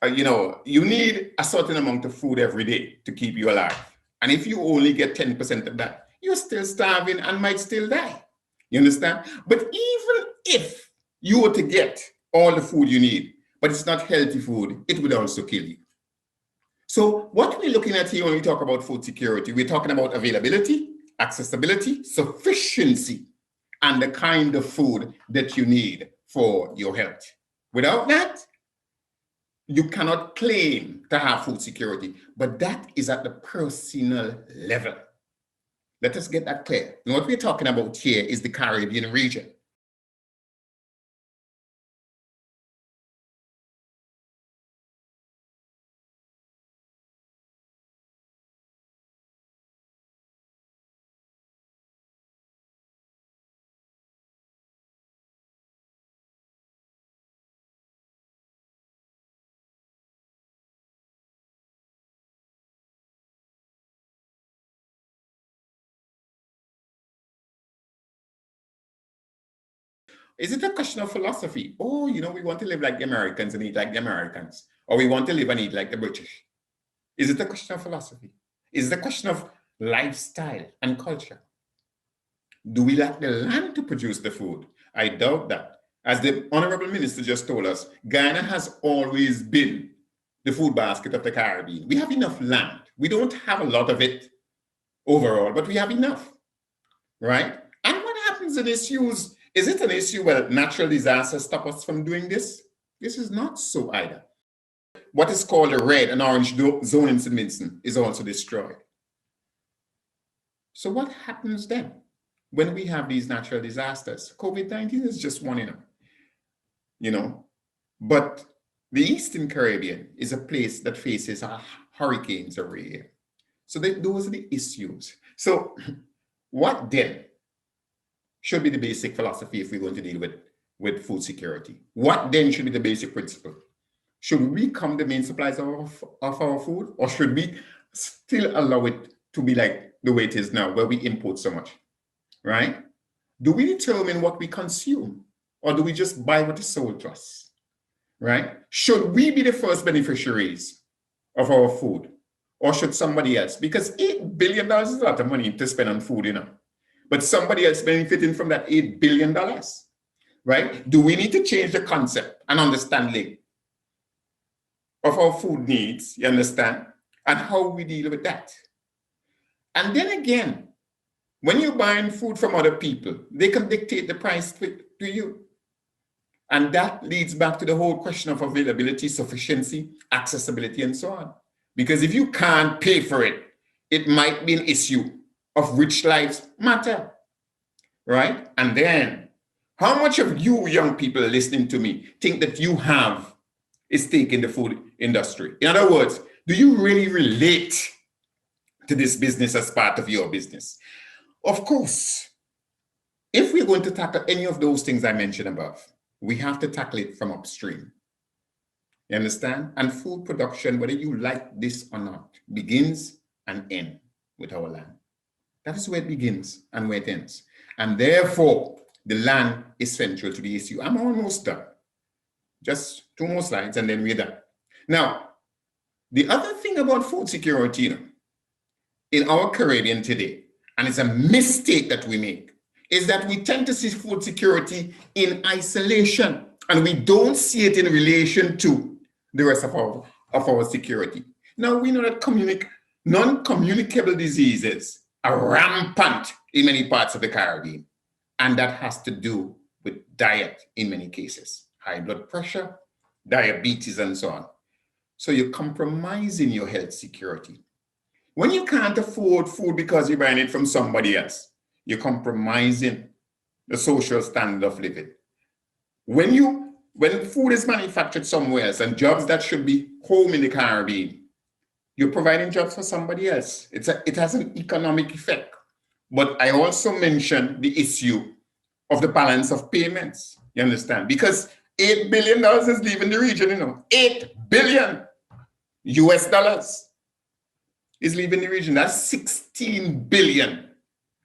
you need a certain amount of food every day to keep you alive. And if you only get 10% of that, you're still starving and might still die. You understand? But even if you were to get all the food you need, but it's not healthy food, it would also kill you. So what we're looking at here when we talk about food security, we're talking about availability, accessibility, sufficiency, and the kind of food that you need for your health. Without that, you cannot claim to have food security, but that is at the personal level. Let us get that clear. And what we're talking about here is the Caribbean region. Is it a question of philosophy? Oh, you know, we want to live like the Americans and eat like the Americans, or we want to live and eat like the British. Is it a question of philosophy? Is it a question of lifestyle and culture? Do we lack the land to produce the food? I doubt that. As the Honorable Minister just told us, Guyana has always been the food basket of the Caribbean. We have enough land. We don't have a lot of it overall, but we have enough, right? And what happens in issues? Is it an issue where natural disasters stop us from doing this? This is not so either. What is called a red and orange zone in St. Vincent is also destroyed. So what happens then when we have these natural disasters? COVID-19 is just one, you know, but the Eastern Caribbean is a place that faces hurricanes every year. So those are the issues. So what then should be the basic philosophy if we're going to deal with food security? What then should be the basic principle? Should we become the main suppliers of our food, or should we still allow it to be like the way it is now, where we import so much, right? Do we determine what we consume, or do we just buy what is sold to us, right? Should we be the first beneficiaries of our food, or should somebody else? Because $8 billion is a lot of money to spend on food, you know. But somebody else benefiting from that $8 billion, right? Do we need to change the concept and understanding of our food needs, you understand, and how we deal with that? And then again, when you're buying food from other people, they can dictate the price to you. And that leads back to the whole question of availability, sufficiency, accessibility, and so on. Because if you can't pay for it, it might be an issue of rich lives matter, right? And then, how much of you young people listening to me think that you have a stake in the food industry? In other words, do you really relate to this business as part of your business? Of course, if we're going to tackle any of those things I mentioned above, we have to tackle it from upstream. You understand? And food production, whether you like this or not, begins and ends with our land. That is where it begins and where it ends. And therefore, the land is central to the issue. I'm almost done. Just 2 more slides and then we're done. Now, the other thing about food security in our Caribbean today, and it's a mistake that we make, is that we tend to see food security in isolation, and we don't see it in relation to the rest of our security. Now, we know that non-communicable diseases are rampant in many parts of the Caribbean, and that has to do with diet in many cases, high blood pressure, diabetes, and so on. So you're compromising your health security. When you can't afford food because you're buying it from somebody else, you're compromising the social standard of living. When food is manufactured somewhere else and jobs that should be home in the Caribbean, you're providing jobs for somebody else. It has an economic effect. But I also mentioned the issue of the balance of payments, you understand? Because $8 billion is leaving the region, you know. $8 billion US dollars is leaving the region. That's 16 billion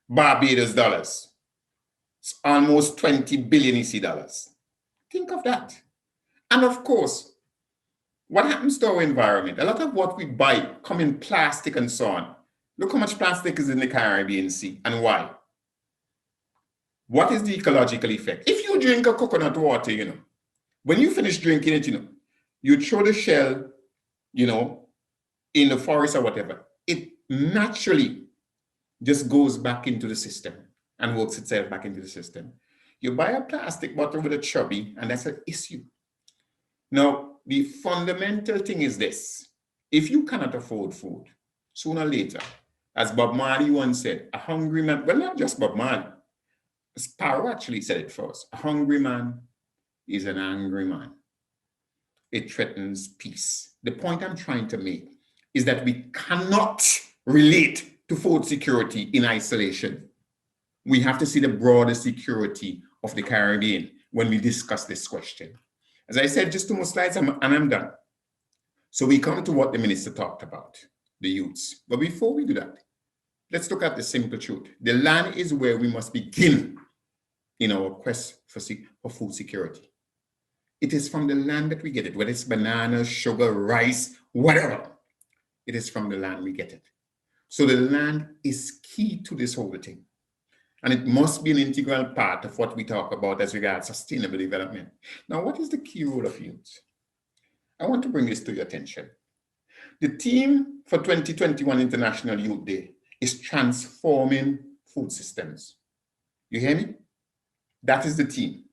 Barbados dollars. It's almost 20 billion EC dollars. Think of that. And of course, what happens to our environment? A lot of what we buy come in plastic and so on. Look how much plastic is in the Caribbean Sea and why. What is the ecological effect? If you drink a coconut water, you know, when you finish drinking it, you know, you throw the shell, you know, in the forest or whatever, it naturally just goes back into the system. and works itself back into the system. You buy a plastic bottle with a chubby, and that's an issue. Now, the fundamental thing is this. If you cannot afford food, sooner or later, as Bob Marley once said, a hungry man, well, not just Bob Marley, Sparrow actually said it first, a hungry man is an angry man. It threatens peace. The point I'm trying to make is that we cannot relate to food security in isolation. We have to see the broader security of the Caribbean when we discuss this question. As I said, just 2 more slides and I'm done. So we come to what the minister talked about, the youths. But before we do that, let's look at the simple truth. The land is where we must begin in our quest for food security. It is from the land that we get it, whether it's bananas, sugar, rice, whatever. It is from the land we get it. So the land is key to this whole thing. And it must be an integral part of what we talk about as regards sustainable development. Now, what is the key role of youth? I want to bring this to your attention. The theme for 2021 International Youth Day is transforming food systems. You hear me? That is the theme.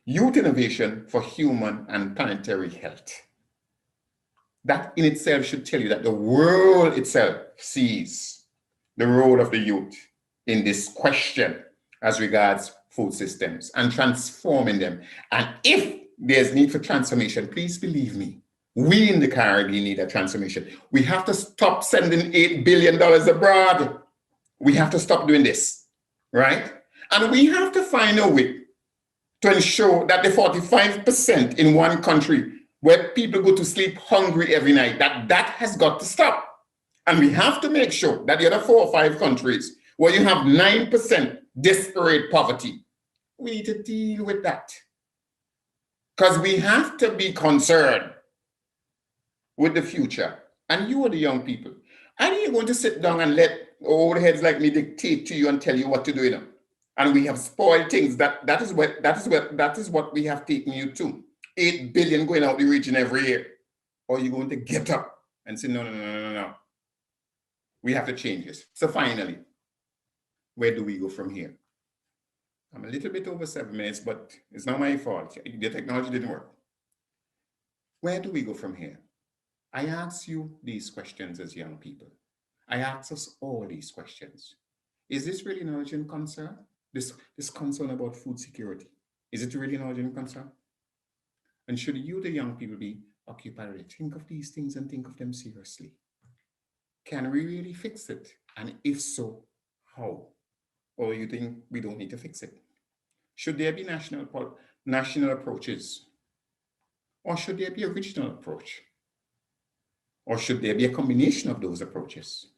Youth innovation for human and planetary health. That in itself should tell you that the world itself sees the role of the youth in this question as regards food systems and transforming them. And if there's need for transformation, please believe me, we in the Caribbean need a transformation. We have to stop sending $8 billion abroad. We have to stop doing this, right? And we have to find a way to ensure that the 45% in one country where people go to sleep hungry every night, that has got to stop. And we have to make sure that the other 4 or 5 countries where you have 9% desperate poverty, we need to deal with that. Because we have to be concerned with the future. And you are the young people. Are you going to sit down and let old heads like me dictate to you and tell you what to do? You know? And we have spoiled things. That is what we have taken you to. 8 billion going out the region every year. Or you're going to get up and say, no. We have to change this. So finally, where do we go from here? I'm a little bit over 7 minutes, but it's not my fault. The technology didn't work. Where do we go from here? I ask you these questions as young people. I ask us all these questions. Is this really an urgent concern? This concern about food security, is it really an urgent concern? And should you, the young people, be occupied with it? Think of these things and think of them seriously. Can we really fix it? And if so, how? Or you think we don't need to fix it? Should there be national approaches? Or should there be a regional approach? Or should there be a combination of those approaches?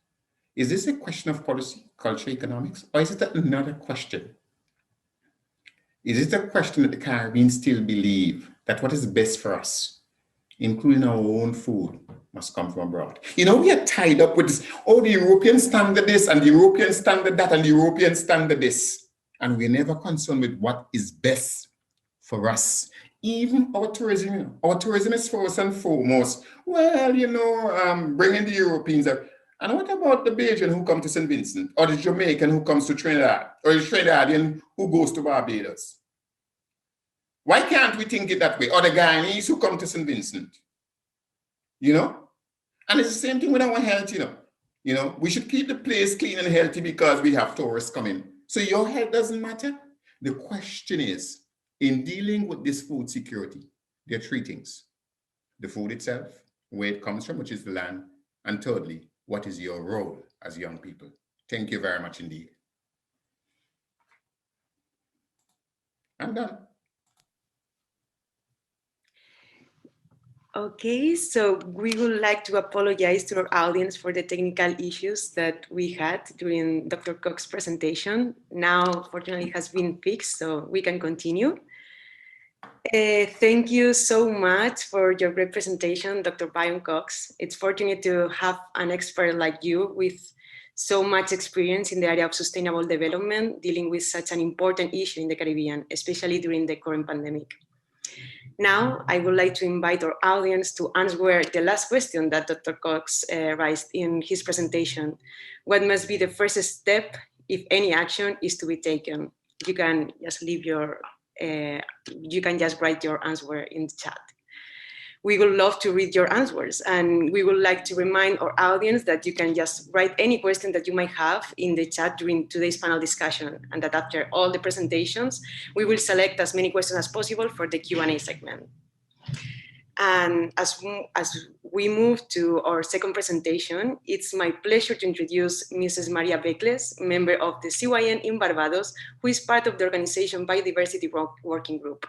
Is this a question of policy, culture, economics? Or is it another question? Is it a question that the Caribbean still believe that what is best for us, including our own food, must come from abroad? You know, we are tied up with this, oh, the European standard this, and the European standard that, and the European standard this. And we're never concerned with what is best for us. Even our tourism is first and foremost. Well, you know, bringing the Europeans up. And what about the Belgian who come to St. Vincent, or the Jamaican who comes to Trinidad, or the Trinidadian who goes to Barbados? Why can't we think it that way? Or the Guyanese who come to St. Vincent? You know? And it's the same thing with our health, you know. You know, we should keep the place clean and healthy because we have tourists coming. So your health doesn't matter. The question is, in dealing with this food security, there are 3 things. The food itself, where it comes from, which is the land, and thirdly, what is your role as young people? Thank you very much indeed. I'm done. Okay, so we would like to apologize to our audience for the technical issues that we had during Dr. Cox's presentation. Now, fortunately, it has been fixed, so we can continue. Thank you so much for your great presentation, Dr. Byron Cox. It's fortunate to have an expert like you with so much experience in the area of sustainable development, dealing with such an important issue in the Caribbean, especially during the current pandemic. Now, I would like to invite our audience to answer the last question that Dr. Cox raised in his presentation. What must be the first step if any action is to be taken. You can just leave your, you can just write your answer in the chat. We would love to read your answers, and we would like to remind our audience that you can just write any question that you might have in the chat during today's panel discussion, and that after all the presentations, we will select as many questions as possible for the Q&A segment. And as we move to our second presentation, it's my pleasure to introduce Mrs. Maria Becles, member of the CYEN in Barbados, who is part of the organization Biodiversity Working Group.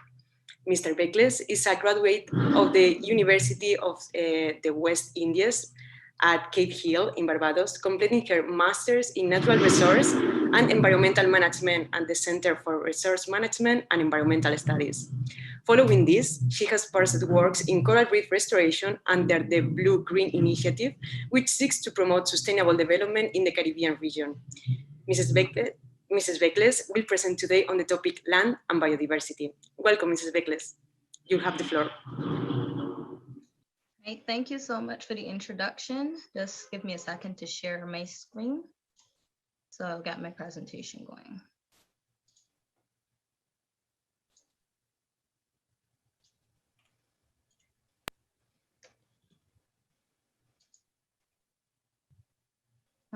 Mr. Becles is a graduate of the University of the West Indies at Cape Hill in Barbados, completing her master's in natural resource and environmental management at the Center for Resource Management and Environmental Studies. Following this, she has pursued works in coral reef restoration under the Blue-Green Initiative, which seeks to promote sustainable development in the Caribbean region. Mrs. Becles will present today on the topic land and biodiversity. Welcome, Mrs. Becles. You have the floor. Right, thank you so much for the introduction. Just give me a second to share my screen. So I'll get my presentation going.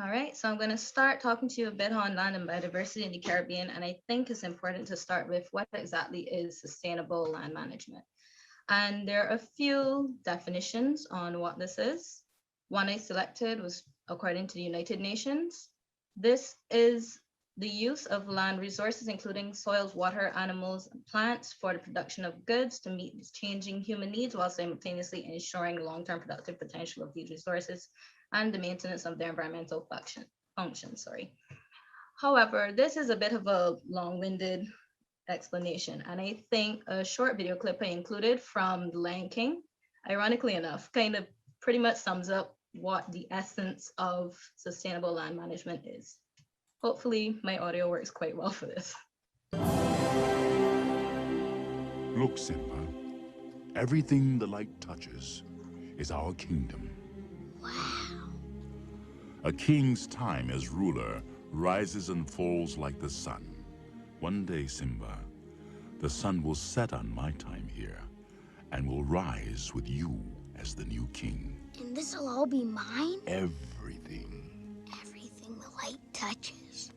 All right, so I'm going to start talking to you a bit on land and biodiversity in the Caribbean, and I think it's important to start with what exactly is sustainable land management. And there are a few definitions on what this is. One I selected was according to the United Nations. This is the use of land resources, including soils, water, animals, and plants for the production of goods to meet these changing human needs while simultaneously ensuring long-term productive potential of these resources and the maintenance of their environmental function. However, this is a bit of a long-winded explanation, and I think a short video clip I included from The Lion King, ironically enough, kind of pretty much sums up what the essence of sustainable land management is. Hopefully my audio works quite well for this. Look, Simba, everything the light touches is our kingdom. Wow. A king's time as ruler rises and falls like the sun. One day, Simba, the sun will set on my time here and will rise with you as the new king. And this'll all be mine? Everything. Everything the light touches.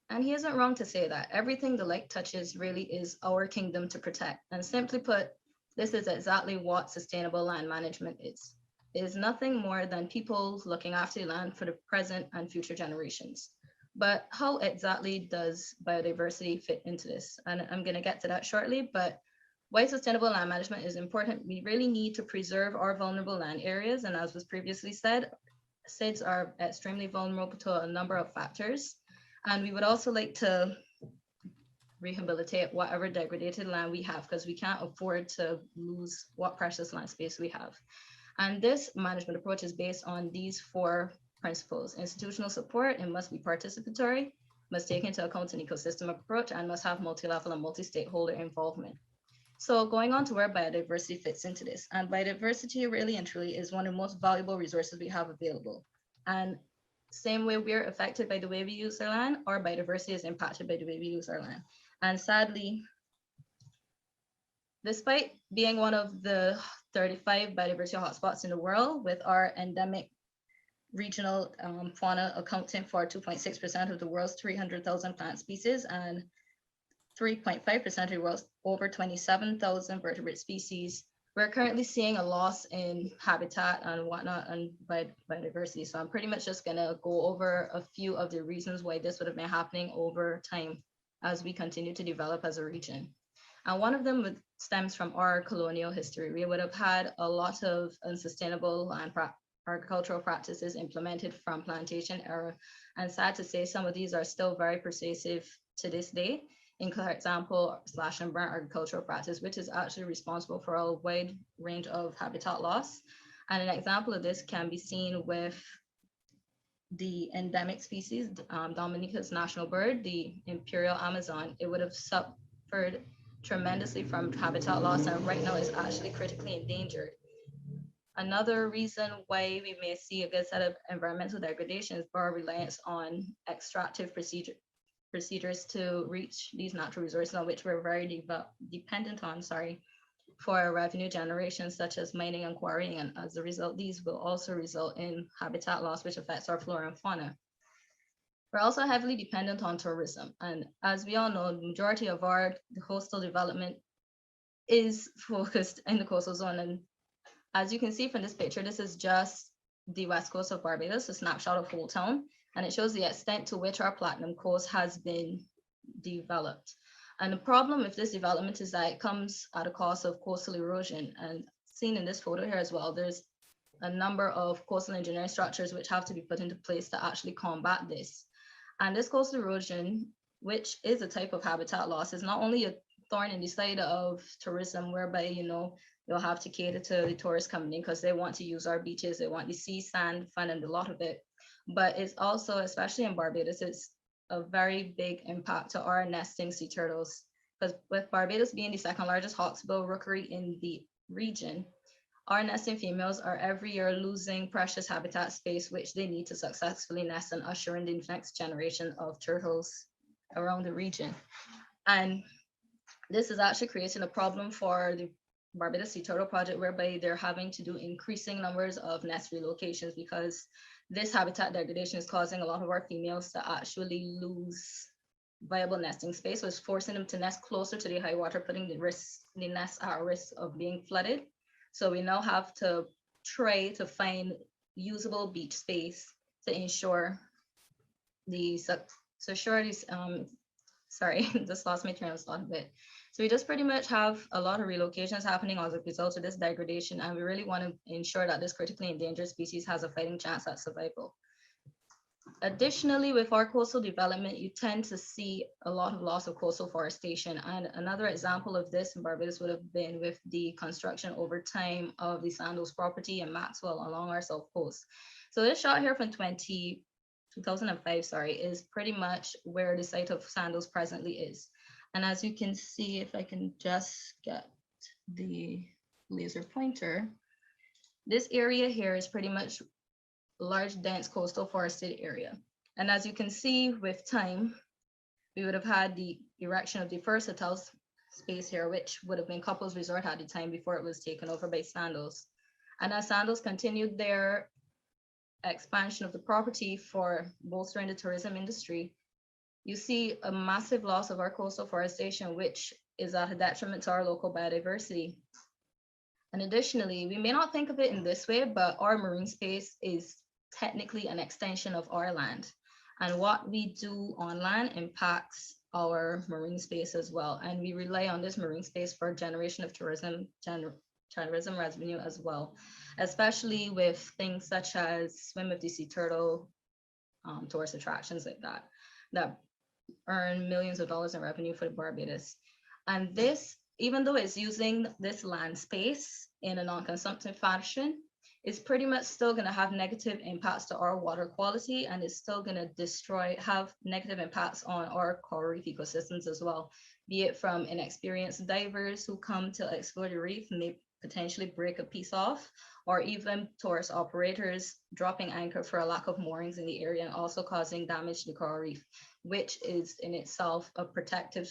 And he isn't wrong to say that. Everything the light touches really is our kingdom to protect. And simply put, this is exactly what sustainable land management is. It is nothing more than people looking after the land for the present and future generations. But how exactly does biodiversity fit into this? And I'm going to get to that shortly, but why sustainable land management is important, we really need to preserve our vulnerable land areas. And as was previously said, SIDS are extremely vulnerable to a number of factors. And we would also like to rehabilitate whatever degraded land we have, because we can't afford to lose what precious land space we have. And this management approach is based on these four principles. Institutional support, it must be participatory, must take into account an ecosystem approach, and must have multi-level and multi-stakeholder involvement. So going on to where biodiversity fits into this. And biodiversity really and truly is one of the most valuable resources we have available. And same way we're affected by the way we use our land, our biodiversity is impacted by the way we use our land. And sadly, despite being one of the 35 biodiversity hotspots in the world, with our endemic regional fauna accounting for 2.6% of the world's 300,000 plant species and 3.5% of the world's over 27,000 vertebrate species, we're currently seeing a loss in habitat and whatnot and biodiversity. So I'm pretty much just gonna go over a few of the reasons why this would have been happening over time as we continue to develop as a region. And one of them stems from our colonial history. We would have had a lot of unsustainable land agricultural practices implemented from plantation era. And sad to say, some of these are still very pervasive to this day. In for example, slash and burn agricultural practice, which is actually responsible for a wide range of habitat loss. And an example of this can be seen with the endemic species, Dominica's national bird, the imperial Amazon. It would have suffered tremendously from habitat loss, and right now is actually critically endangered. Another reason why we may see a good set of environmental degradation is our reliance on extractive procedures to reach these natural resources on which we're very dependent on, for revenue generation, such as mining and quarrying. And as a result, these will also result in habitat loss, which affects our flora and fauna. We're also heavily dependent on tourism. And as we all know, the majority of our coastal development is focused in the coastal zone. And as you can see from this picture, this is just the west coast of Barbados, a snapshot of Old Town, and it shows the extent to which our Platinum Coast has been developed. And the problem with this development is that it comes at a cost of coastal erosion. And seen in this photo here as well, there's a number of coastal engineering structures which have to be put into place to actually combat this. And this coastal erosion, which is a type of habitat loss, is not only a thorn in the side of tourism, whereby, you'll have to cater to the tourists coming in because they want to use our beaches, they want to see sand, fun, and a lot of it. But it's also, especially in Barbados, it's a very big impact to our nesting sea turtles, because with Barbados being the second largest hawksbill rookery in the region, our nesting females are every year losing precious habitat space, which they need to successfully nest and usher in the next generation of turtles around the region. And this is actually creating a problem for the Barbados Sea Turtle Project, whereby they're having to do increasing numbers of nest relocations, because this habitat degradation is causing a lot of our females to actually lose viable nesting space, which is forcing them to nest closer to the high water, putting the nest at risk of being flooded. So we now have to try to find usable beach space to ensure these, sorry, just lost my train of thought a bit. So we just pretty much have a lot of relocations happening as a result of this degradation, and we really want to ensure that this critically endangered species has a fighting chance at survival. Additionally, with our coastal development, you tend to see a lot of loss of coastal forestation. And another example of this in Barbados would have been with the construction over time of the Sandals property in Maxwell along our south coast. So this shot here from 2005, is pretty much where the site of Sandals presently is. And as you can see, if I can just get the laser pointer, this area here is pretty much large, dense coastal forested area. And as you can see, with time, we would have had the erection of the first hotel space here, which would have been Couples Resort at the time before it was taken over by Sandals. And as Sandals continued their expansion of the property for bolstering the tourism industry, you see a massive loss of our coastal forestation, which is at a detriment to our local biodiversity. And additionally, we may not think of it in this way, but our marine space is technically an extension of our land. And what we do on land impacts our marine space as well. And we rely on this marine space for generation of tourism revenue as well, especially with things such as Swim with the Sea Turtle, tourist attractions like that, that earn millions of dollars in revenue for Barbados. And this, even though it's using this land space in a non-consumptive fashion, it's pretty much still going to have negative impacts to our water quality, and it's still going to have negative impacts on our coral reef ecosystems as well, be it from inexperienced divers who come to explore the reef and may potentially break a piece off, or even tourist operators dropping anchor for a lack of moorings in the area and also causing damage to the coral reef, which is in itself a protective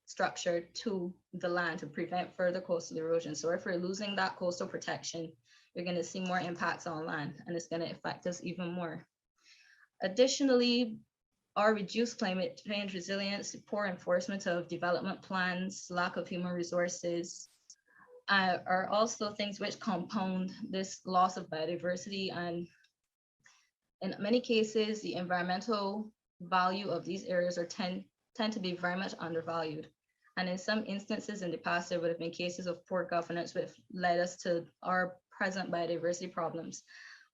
structure to the land to prevent further coastal erosion. So if we're losing that coastal protection, you're going to see more impacts on land, and it's going to affect us even more. Additionally, our reduced climate change resilience, poor enforcement of development plans, lack of human resources are also things which compound this loss of biodiversity. And in many cases, the environmental value of these areas tend to be very much undervalued. And in some instances in the past, there would have been cases of poor governance which led us to our present biodiversity problems.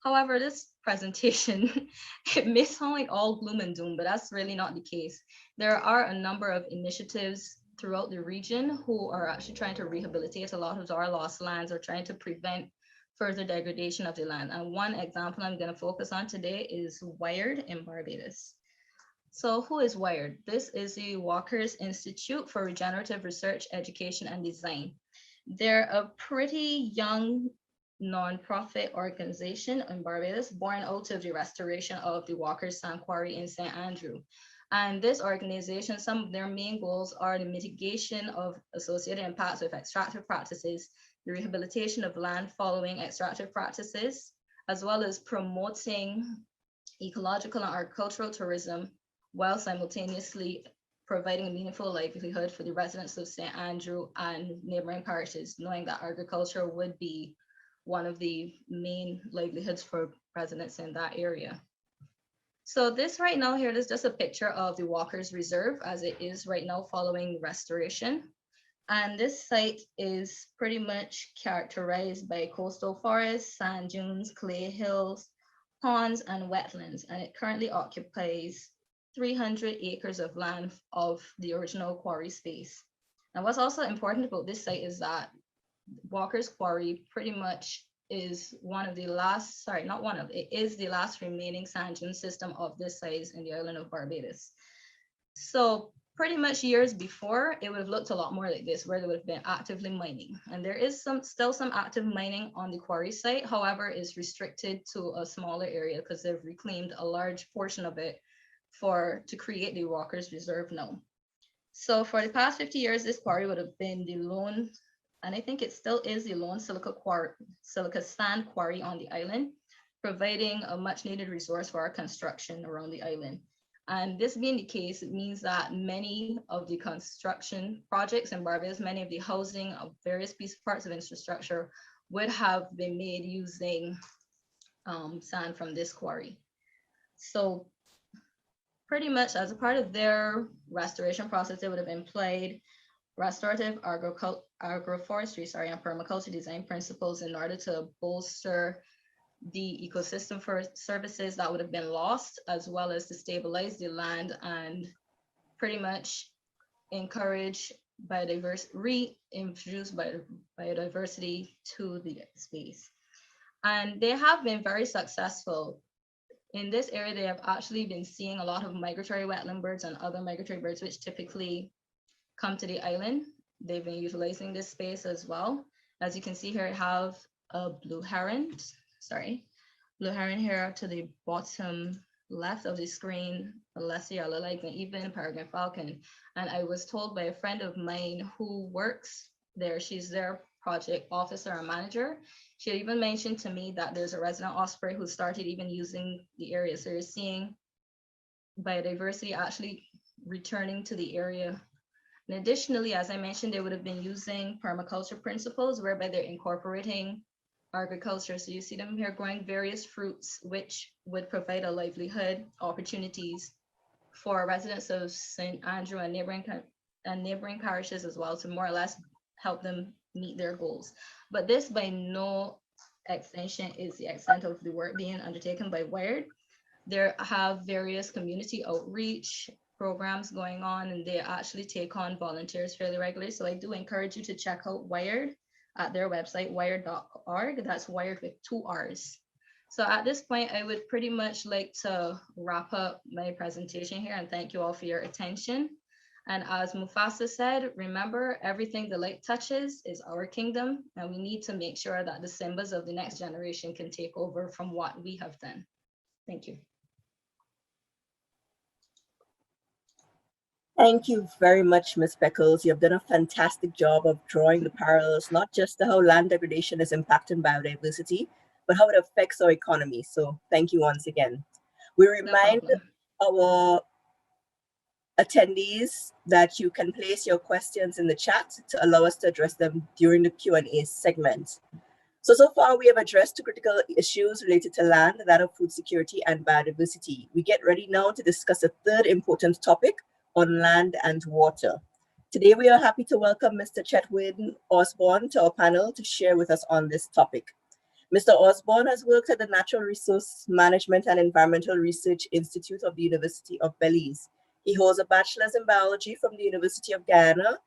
However, this presentation, it may sound like all gloom and doom, but that's really not the case. There are a number of initiatives throughout the region who are actually trying to rehabilitate a lot of our lost lands or trying to prevent further degradation of the land. And one example I'm going to focus on today is WIRED in Barbados. So who is WIRED? This is the Walker's Institute for Regenerative Research, Education, and Design. They're a pretty young non-profit organization in Barbados, born out of the restoration of the Walker's Sand Quarry in St. Andrew. And this organization, some of their main goals are the mitigation of associated impacts with extractive practices, the rehabilitation of land following extractive practices, as well as promoting ecological and agricultural tourism, while simultaneously providing a meaningful livelihood for the residents of St. Andrew and neighboring parishes, knowing that agriculture would be one of the main livelihoods for residents in that area. So this right now here is just a picture of the Walker's Reserve as it is right now following restoration. And this site is pretty much characterized by coastal forests, sand dunes, clay hills, ponds, and wetlands. And it currently occupies 300 acres of land of the original quarry space. And what's also important about this site is that Walker's Quarry pretty much is one of the last, sorry, not one of, it is the last remaining sand dune system of this size in the island of Barbados. So pretty much years before, it would have looked a lot more like this, where they would have been actively mining. And there is still some active mining on the quarry site, however, is restricted to a smaller area because they've reclaimed a large portion of it to create the Walker's Reserve now. So for the past 50 years, this quarry would have been the lone, and I think it still is the lone silica sand quarry on the island, providing a much needed resource for our construction around the island. And this being the case, it means that many of the construction projects in Barbados, many of the housing of various parts of infrastructure would have been made using sand from this quarry. So pretty much as a part of their restoration process, they would have employed restorative agroforestry, and permaculture design principles in order to bolster the ecosystem for services that would have been lost, as well as to stabilize the land and pretty much encourage reintroduce biodiversity to the space. And they have been very successful. In this area, they have actually been seeing a lot of migratory wetland birds and other migratory birds, which typically come to the island. They've been utilizing this space as well. As you can see here, I have a blue heron here to the bottom left of the screen, a lesser yellow leg, and even peregrine falcon. And I was told by a friend of mine who works there, she's their project officer and manager. She had even mentioned to me that there's a resident osprey who started even using the area. So you're seeing biodiversity actually returning to the area. And additionally, as I mentioned, they would have been using permaculture principles whereby they're incorporating agriculture. So you see them here growing various fruits, which would provide a livelihood opportunities for residents of St. Andrew and neighboring parishes as well, to more or less help them meet their goals. But this by no extension is the extent of the work being undertaken by WIRED. There have various community outreach programs going on, and they actually take on volunteers fairly regularly. So I do encourage you to check out WIRED at their website, wired.org. That's WIRED with 2 R's. So at this point, I would pretty much like to wrap up my presentation here and thank you all for your attention. And as Mufasa said, remember, everything the light touches is our kingdom, and we need to make sure that the Simbas of the next generation can take over from what we have done. Thank you. Thank you very much, Ms. Beckles. You have done a fantastic job of drawing the parallels, not just to how land degradation is impacting biodiversity, but how it affects our economy. So thank you once again. We remind our attendees that you can place your questions in the chat to allow us to address them during the Q&A segment. So far we have addressed 2 critical issues related to land, that of food security and biodiversity. We get ready now to discuss a 3rd important topic on land and water. Today we are happy to welcome Mr. Chetwynd Osborne to our panel to share with us on this topic. Mr. Osborne has worked at the Natural Resource Management and Environmental Research Institute of the University of Belize. He holds a bachelor's in biology from the University of Guyana,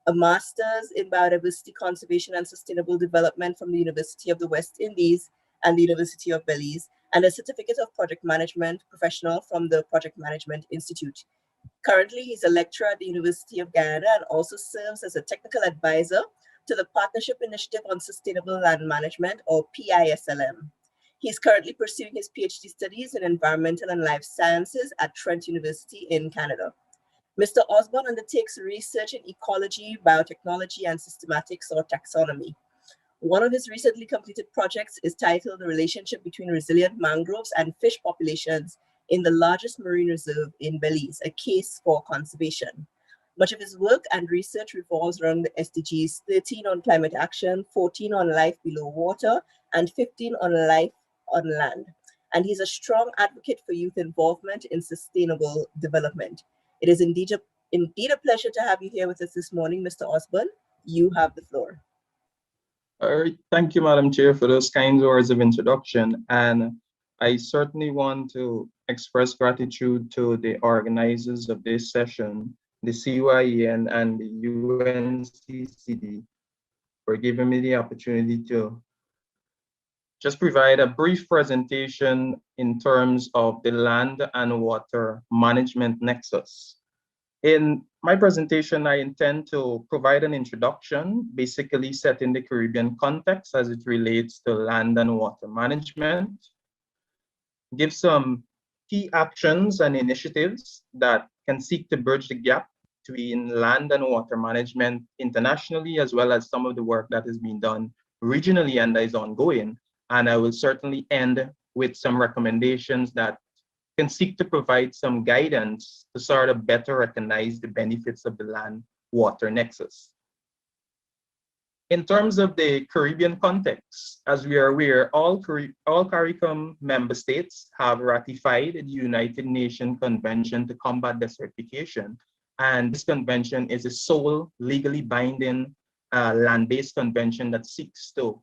a master's in biodiversity conservation and sustainable development from the University of the West Indies and the University of Belize, and a certificate of project management professional from the Project Management Institute. Currently, he's a lecturer at the University of Guyana and also serves as a technical advisor to the Partnership Initiative on Sustainable Land Management, or PISLM. He is currently pursuing his PhD studies in environmental and life sciences at Trent University in Canada. Mr. Osborne undertakes research in ecology, biotechnology, and systematics or taxonomy. One of his recently completed projects is titled The Relationship Between Resilient Mangroves and Fish Populations in the Largest Marine Reserve in Belize, a Case for Conservation. Much of his work and research revolves around the SDGs 13 on climate action, 14 on life below water, and 15 on life on land. And he's a strong advocate for youth involvement in sustainable development. It is indeed a pleasure to have you here with us this morning, Mr. Osborne. You have the floor. All right. Thank you, Madam Chair, for those kind words of introduction. And I certainly want to express gratitude to the organizers of this session, the CYEN and the UNCCD, for giving me the opportunity to just provide a brief presentation in terms of the land and water management nexus. In my presentation, I intend to provide an introduction, basically setting the Caribbean context as it relates to land and water management, give some key actions and initiatives that can seek to bridge the gap between land and water management internationally, as well as some of the work that is being done regionally and that is ongoing. And I will certainly end with some recommendations that can seek to provide some guidance to sort of better recognize the benefits of the land-water nexus. In terms of the Caribbean context, as we are aware, all CARICOM member states have ratified the United Nations Convention to Combat Desertification. And this convention is a sole legally binding land-based convention that seeks to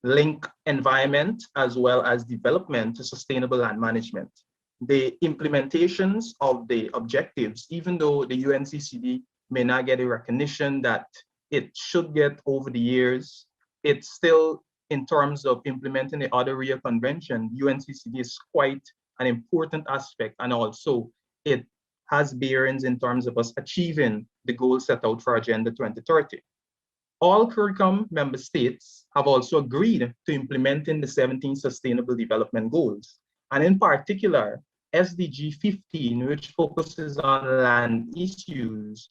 link environment as well as development to sustainable land management. The implementations of the objectives, even though the UNCCD may not get a recognition that it should get over the years, it's still, in terms of implementing the Other Rio Convention, UNCCD is quite an important aspect, and also it has bearings in terms of us achieving the goals set out for Agenda 2030. All CARICOM member states have also agreed to implementing the 17 Sustainable Development Goals, and in particular, SDG 15, which focuses on land issues,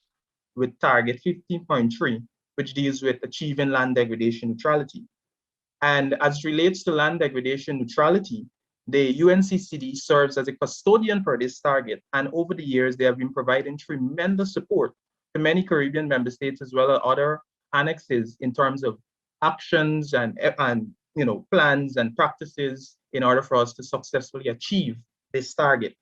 with target 15.3, which deals with achieving land degradation neutrality. And as relates to land degradation neutrality, the UNCCD serves as a custodian for this target. And over the years, they have been providing tremendous support to many Caribbean member states, as well as other annexes in terms of actions and plans and practices in order for us to successfully achieve this target.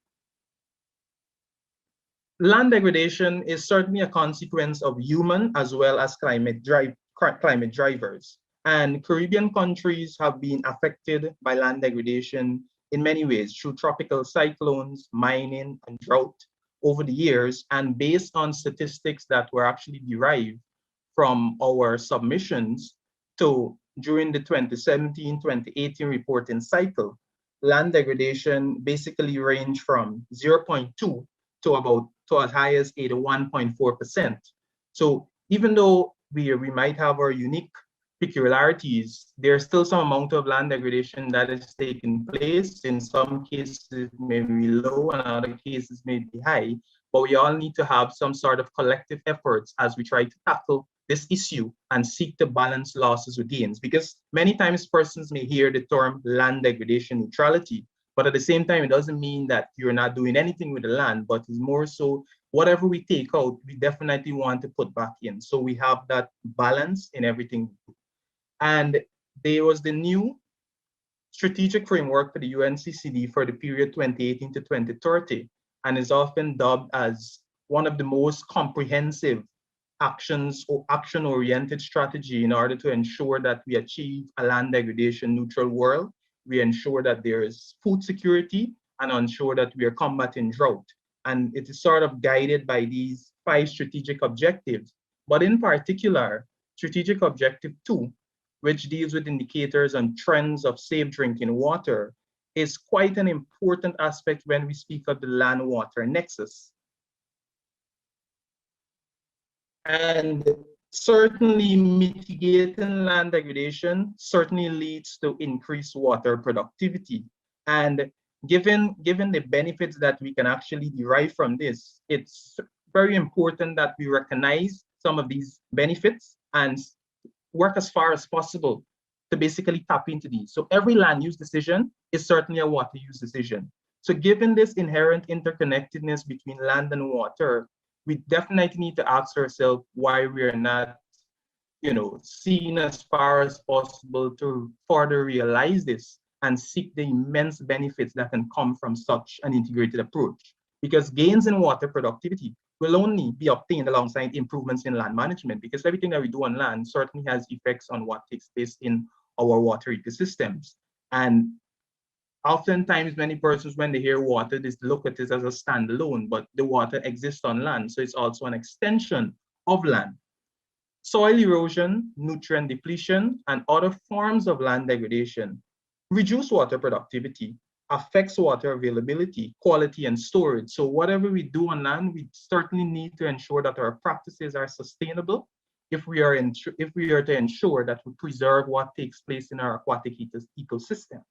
Land degradation is certainly a consequence of human as well as climate drivers. And Caribbean countries have been affected by land degradation in many ways through tropical cyclones, mining, and drought over the years. And based on statistics that were actually derived from our submissions during the 2017-2018 reporting cycle, land degradation basically ranged from 0.2 to as high as 81.4%. So even though we might have our unique peculiarities, there's still some amount of land degradation that is taking place. In some cases, it may be low, and in other cases may be high. But we all need to have some sort of collective efforts as we try to tackle this issue and seek to balance losses with gains. Because many times persons may hear the term land degradation neutrality, but at the same time, it doesn't mean that you're not doing anything with the land, but it's more so whatever we take out, we definitely want to put back in. So we have that balance in everything. And there was the new strategic framework for the UNCCD for the period 2018 to 2030, and is often dubbed as one of the most comprehensive actions or action-oriented strategy in order to ensure that we achieve a land degradation neutral world. We ensure that there is food security and ensure that we are combating drought. And it is sort of guided by these 5 strategic objectives. But in particular, strategic objective 2, which deals with indicators and trends of safe drinking water, is quite an important aspect when we speak of the land-water nexus. And Certainly, mitigating land degradation certainly leads to increased water productivity. And given the benefits that we can actually derive from this, it's very important that we recognize some of these benefits and work as far as possible to basically tap into these. So every land use decision is certainly a water use decision. So given this inherent interconnectedness between land and water, we definitely need to ask ourselves why we are not, seeing as far as possible to further realize this and seek the immense benefits that can come from such an integrated approach. Because gains in water productivity will only be obtained alongside improvements in land management, because everything that we do on land certainly has effects on what takes place in our water ecosystems. And oftentimes, many persons, when they hear water, they look at it as a standalone, but the water exists on land, so it's also an extension of land. Soil erosion, nutrient depletion, and other forms of land degradation reduce water productivity, affects water availability, quality, and storage. So whatever we do on land, we certainly need to ensure that our practices are sustainable if we are to ensure that we preserve what takes place in our aquatic ecosystem.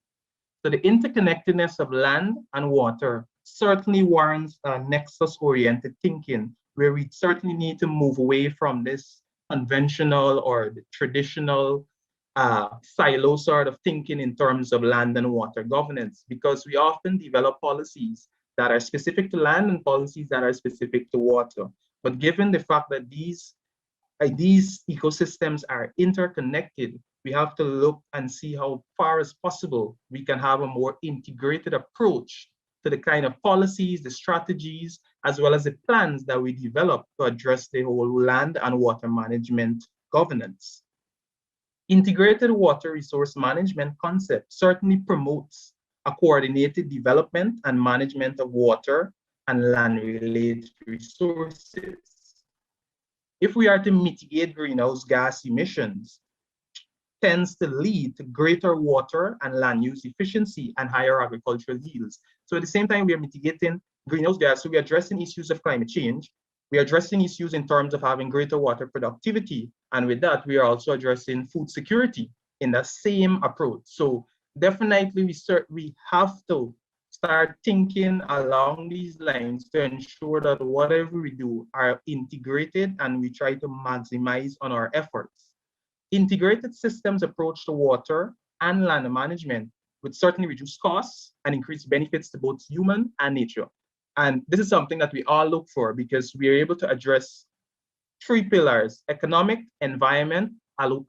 So the interconnectedness of land and water certainly warrants a nexus-oriented thinking, where we certainly need to move away from this conventional or the traditional silo sort of thinking in terms of land and water governance, because we often develop policies that are specific to land and policies that are specific to water. But given the fact that these ecosystems are interconnected, we have to look and see how far as possible we can have a more integrated approach to the kind of policies, the strategies, as well as the plans that we develop to address the whole land and water management governance. Integrated water resource management concept certainly promotes a coordinated development and management of water and land-related resources. If we are to mitigate greenhouse gas emissions, tends to lead to greater water and land use efficiency and higher agricultural yields. So at the same time, we are mitigating greenhouse gas, so we are addressing issues of climate change. We are addressing issues in terms of having greater water productivity. And with that, we are also addressing food security in the same approach. So definitely we have to start thinking along these lines to ensure that whatever we do are integrated and we try to maximize on our efforts. Integrated systems approach to water and land management would certainly reduce costs and increase benefits to both human and nature. And this is something that we all look for, because we are able to address three pillars: economic, environment,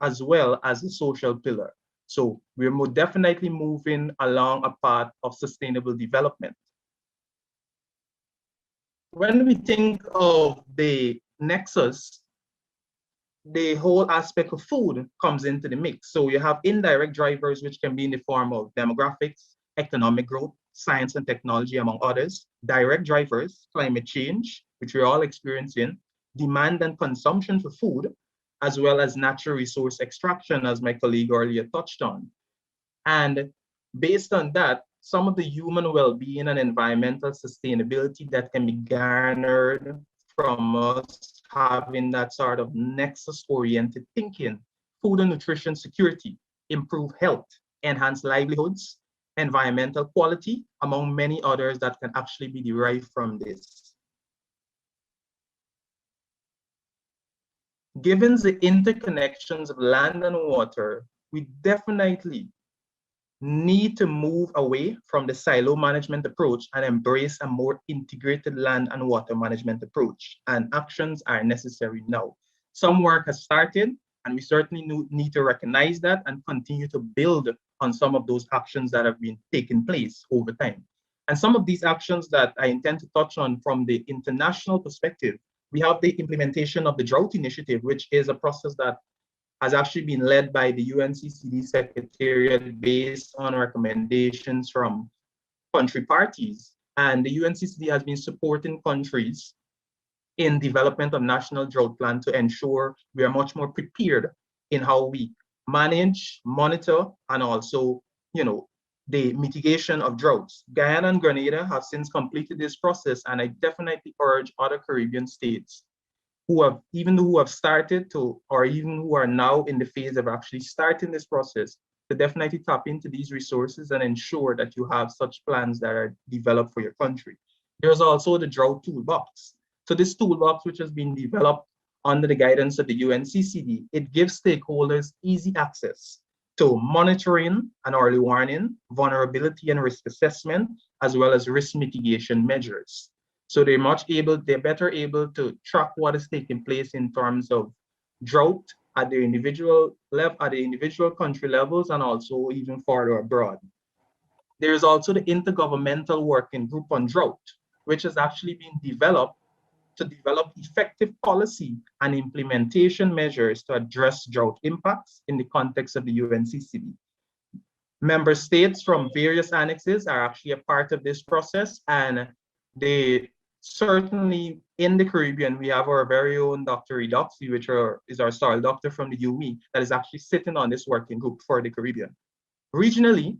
as well as the social pillar. So we're more definitely moving along a path of sustainable development. When we think of the nexus, the whole aspect of food comes into the mix. So you have indirect drivers, which can be in the form of demographics, economic growth, science and technology, among others. Direct drivers, climate change, which we're all experiencing, demand and consumption for food, as well as natural resource extraction, as my colleague earlier touched on. And based on that, some of the human well-being and environmental sustainability that can be garnered from us having that sort of nexus-oriented thinking: food and nutrition security, improve health, enhance livelihoods, environmental quality, among many others that can actually be derived from this. Given the interconnections of land and water, we definitely need to move away from the silo management approach and embrace a more integrated land and water management approach. And actions are necessary now. Some work has started, and we certainly need to recognize that and continue to build on some of those actions that have been taking place over time. And some of these actions that I intend to touch on from the international perspective, we have the implementation of the Drought Initiative, which is a process that has actually been led by the UNCCD Secretariat based on recommendations from country parties. And the UNCCD has been supporting countries in development of national drought plan to ensure we are much more prepared in how we manage, monitor, and also, the mitigation of droughts. Guyana and Grenada have since completed this process, and I definitely urge other Caribbean states who have started to, or even who are now in the phase of actually starting this process, to definitely tap into these resources and ensure that you have such plans that are developed for your country. There's also the drought toolbox. So this toolbox, which has been developed under the guidance of the UNCCD, it gives stakeholders easy access to monitoring and early warning, vulnerability and risk assessment, as well as risk mitigation measures. So they're better able to track what is taking place in terms of drought at the individual level, at the individual country levels, and also even further abroad. There's also the Intergovernmental Working Group on Drought, which has actually been developed to develop effective policy and implementation measures to address drought impacts in the context of the UNCCD. Member states from various annexes are actually a part of this process, and they certainly in the Caribbean, we have our very own Dr. Redoxy, which is our soil doctor from the UME, that is actually sitting on this working group for the Caribbean. Regionally,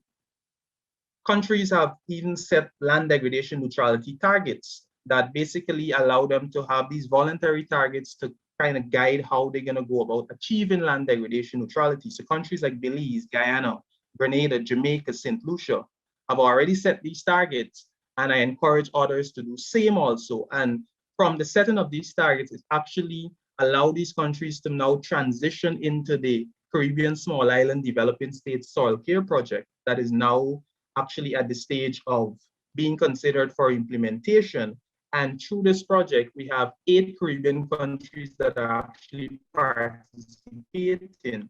countries have even set land degradation neutrality targets that basically allow them to have these voluntary targets to kind of guide how they're going to go about achieving land degradation neutrality. So countries like Belize, Guyana, Grenada, Jamaica, St. Lucia have already set these targets, and I encourage others to do same also. And from the setting of these targets, it actually allow these countries to now transition into the Caribbean Small Island Developing States Soil Care Project that is now actually at the stage of being considered for implementation. And through this project, we have 8 Caribbean countries that are actually participating.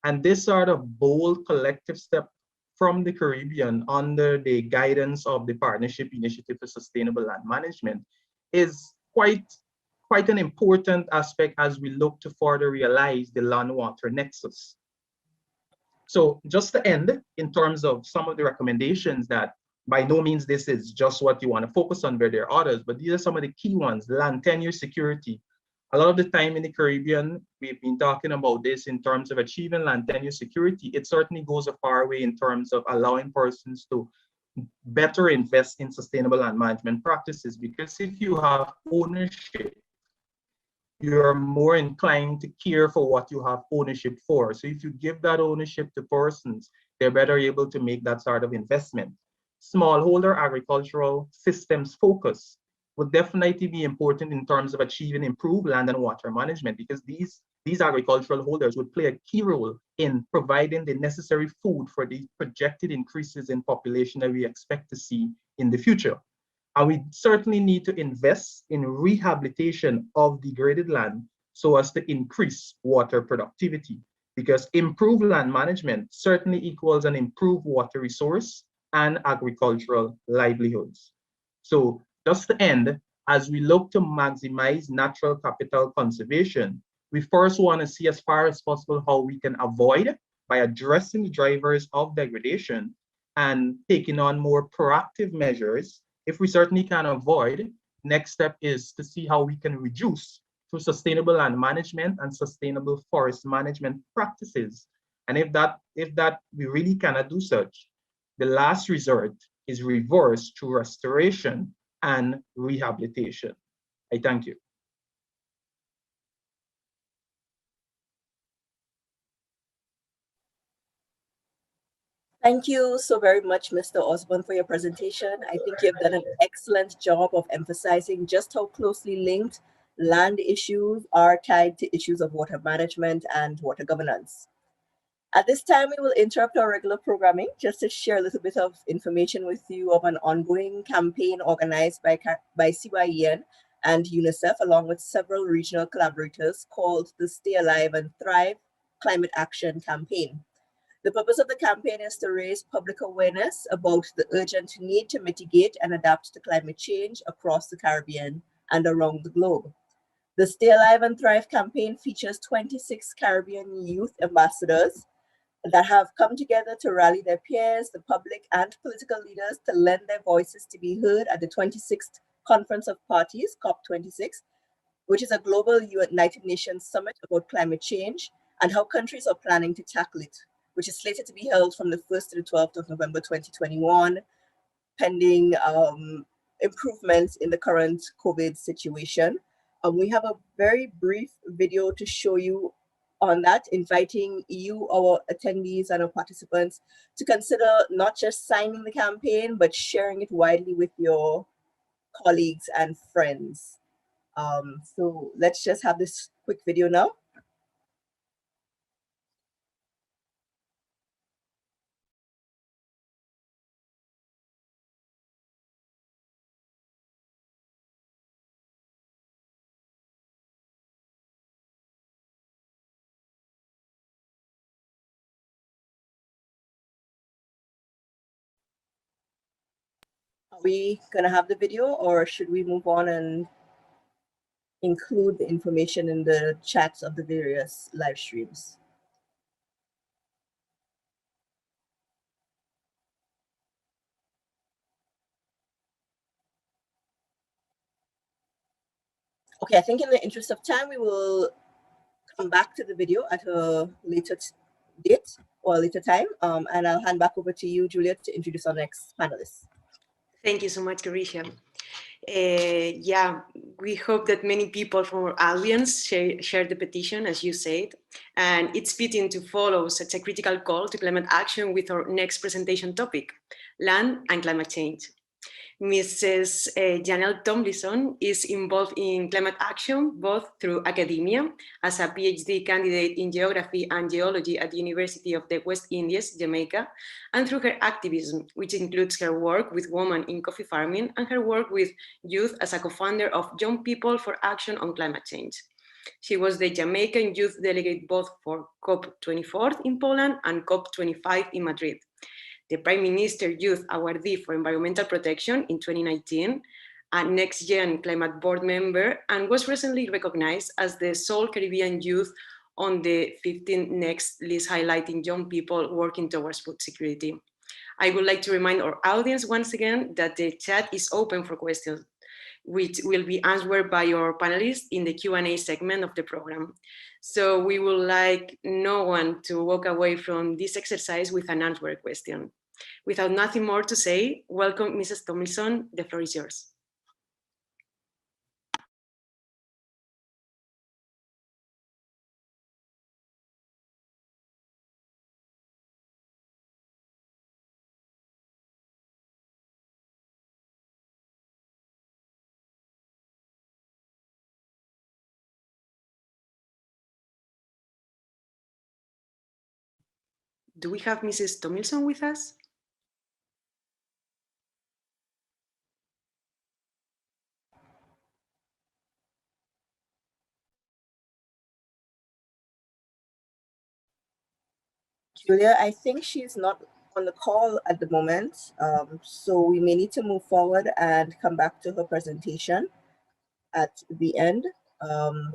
And this sort of bold collective step from the Caribbean under the guidance of the Partnership Initiative for Sustainable Land Management is quite an important aspect as we look to further realize the land-water nexus. So just to end, in terms of some of the recommendations, that by no means this is just what you want to focus on, where there are others, but these are some of the key ones. Land tenure security. A lot of the time in the Caribbean, we've been talking about this in terms of achieving land tenure security. It certainly goes a far way in terms of allowing persons to better invest in sustainable land management practices, because if you have ownership, you're more inclined to care for what you have ownership for. So if you give that ownership to persons, they're better able to make that sort of investment. Smallholder agricultural systems focus would definitely be important in terms of achieving improved land and water management, because these agricultural holders would play a key role in providing the necessary food for the projected increases in population that we expect to see in the future. And we certainly need to invest in rehabilitation of degraded land so as to increase water productivity, because improved land management certainly equals an improved water resource and agricultural livelihoods. So just to end, as we look to maximize natural capital conservation, we first want to see as far as possible how we can avoid by addressing the drivers of degradation and taking on more proactive measures. If we certainly can avoid, next step is to see how we can reduce through sustainable land management and sustainable forest management practices. And if that we really cannot do such, the last resort is reverse through restoration and rehabilitation. I thank you. Thank you so very much, Mr. Osborne, for your presentation. I think you've done an excellent job of emphasizing just how closely linked land issues are tied to issues of water management and water governance. At this time, we will interrupt our regular programming just to share a little bit of information with you of an ongoing campaign organized by CYEN and UNICEF, along with several regional collaborators, called the Stay Alive and Thrive Climate Action Campaign. The purpose of the campaign is to raise public awareness about the urgent need to mitigate and adapt to climate change across the Caribbean and around the globe. The Stay Alive and Thrive campaign features 26 Caribbean youth ambassadors that have come together to rally their peers, the public, and political leaders to lend their voices to be heard at the 26th Conference of Parties, COP26, which is a global United Nations summit about climate change and how countries are planning to tackle it, which is slated to be held from the 1st to the 12th of November 2021, pending improvements in the current COVID situation. We have a very brief video to show you on that, inviting you, our attendees and our participants, to consider not just signing the campaign, but sharing it widely with your colleagues and friends. So let's just have this quick video now. Are we gonna have the video, or should we move on and include the information in the chats of the various live streams? Okay, I think in the interest of time, we will come back to the video at a later date or a later time. And I'll hand back over to you, Juliet, to introduce our next panelist. Thank you so much, Carisha. Yeah, we hope that many people from our audience share the petition, as you said, and it's fitting to follow such a critical call to climate action with our next presentation topic, land and climate change. Mrs. Janelle Tomlinson is involved in climate action, both through academia as a PhD candidate in geography and geology at the University of the West Indies, Jamaica, and through her activism, which includes her work with women in coffee farming and her work with youth as a co-founder of Young People for Action on Climate Change. She was the Jamaican youth delegate both for COP24 in Poland and COP25 in Madrid, the Prime Minister Youth Awardee for Environmental Protection in 2019, a Next Gen Climate Board member, and was recently recognized as the sole Caribbean youth on the 15 Next list, highlighting young people working towards food security. I would like to remind our audience once again that the chat is open for questions, which will be answered by our panelists in the Q&A segment of the program. So we would like no one to walk away from this exercise with an unanswered question. Without nothing more to say, welcome, Mrs. Tomlinson. The floor is yours. Do we have Mrs. Tomlinson with us? Julia, I think she's not on the call at the moment, so we may need to move forward and come back to her presentation at the end,